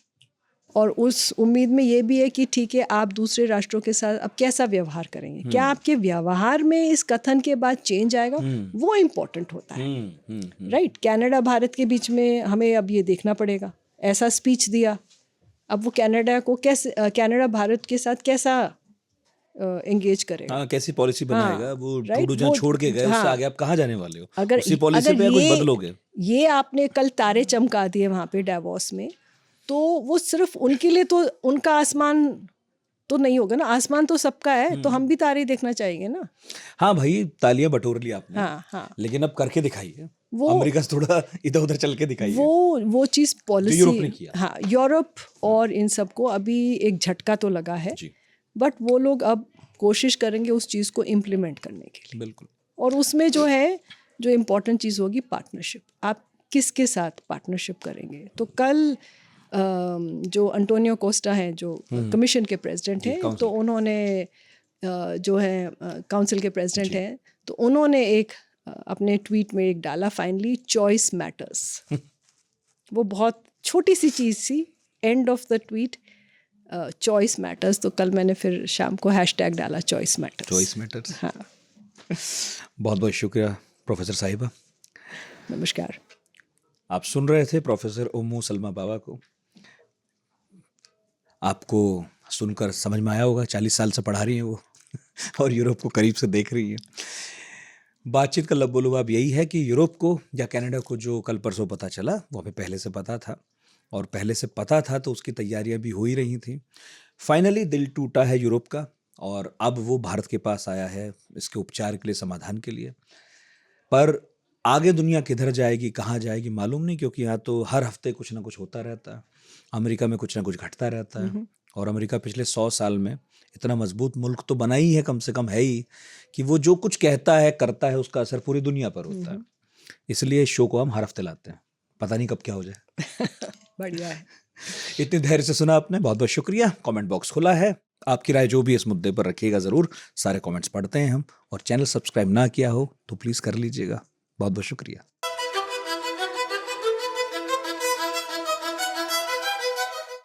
और उस उम्मीद में ये भी है कि ठीक है आप दूसरे राष्ट्रों के साथ अब कैसा व्यवहार करेंगे, क्या आपके व्यवहार में इस कथन के बाद चेंज आएगा, वो इम्पोर्टेंट होता है। राइट, कनाडा भारत के बीच में हमें अब ये देखना पड़ेगा। ऐसा स्पीच दिया, अब वो कनाडा को कैसे, कनाडा भारत के साथ कैसा एंगेज करेगा, हाँ, कैसी पॉलिसी बनाएगा। वो राइट, ट्रूडो जहाँ छोड़ के गए उससे आगे आप कहाँ जाने वाले हो, अगर उसी पॉलिसी पे कुछ बदलोगे। ये आपने कल तारे चमका दिए वहाँ पे डावोस में, तो वो सिर्फ उनके लिए तो उनका आसमान तो नहीं होगा ना, आसमान तो सबका है, तो हम भी तारे देखना चाहेंगे ना। हाँ भाई, तालियां बटोर ली आपने। हाँ, लेकिन अब करके दिखाइए, वो अमेरिका से थोड़ा इधर उधर चल के दिखाइए। वो चीज़ पॉलिसी यूरोप ने किया। हाँ, यूरोप और इन सबको अभी एक झटका तो लगा है, बट वो लोग अब कोशिश करेंगे उस चीज़ को इम्प्लीमेंट करने के लिए। बिल्कुल। और उसमें जो है जो इम्पोर्टेंट चीज़ होगी पार्टनरशिप, आप किसके साथ पार्टनरशिप करेंगे। तो कल जो अंटोनियो कोस्टा हैं जो कमीशन के प्रेसिडेंट हैं, तो उन्होंने जो है काउंसिल के प्रेसिडेंट हैं, तो उन्होंने एक अपने ट्वीट में एक डाला, फाइनली चॉइस मैटर्स। वो बहुत छोटी सी चीज़ थी, end of the tweet choice matters. तो कल मैंने फिर शाम को हैशटैग डाला चॉइस मैटर्स। Choice matters. हाँ, बहुत बहुत शुक्रिया प्रोफेसर साहिबा। नमस्कार। आप सुन रहे थे प्रोफेसर उम्मू सलमा बाबा को। आपको सुनकर समझ में आया होगा, 40 साल से पढ़ा रही हैं वो और यूरोप को करीब से देख रही है। बातचीत का लबोलुबाब यही है कि यूरोप को या कनाडा को जो कल परसों पता चला वो हमें पहले से पता था, और पहले से पता था तो उसकी तैयारियां भी हो ही रही थी। फाइनली दिल टूटा है यूरोप का और अब वो भारत के पास आया है इसके उपचार के लिए, समाधान के लिए। पर आगे दुनिया किधर जाएगी, कहाँ जाएगी मालूम नहीं, क्योंकि यहाँ तो हर हफ्ते कुछ ना कुछ होता रहता है। अमेरिका में कुछ ना कुछ घटता रहता है, और अमेरिका पिछले 100 साल में इतना मजबूत मुल्क तो बना ही है, कम से कम है ही, कि वो जो कुछ कहता है करता है उसका असर पूरी दुनिया पर होता है। इसलिए इस शो को हम हर हफ्ते लाते हैं, पता नहीं कब क्या हो जाए। बढ़िया है। इतनी धैर्य से सुना आपने, बहुत बहुत शुक्रिया। कमेंट बॉक्स खुला है, आपकी राय जो भी इस मुद्दे पर रखिएगा ज़रूर। सारे कमेंट्स पढ़ते हैं हम, और चैनल सब्सक्राइब ना किया हो तो प्लीज़ कर लीजिएगा। बहुत बहुत शुक्रिया।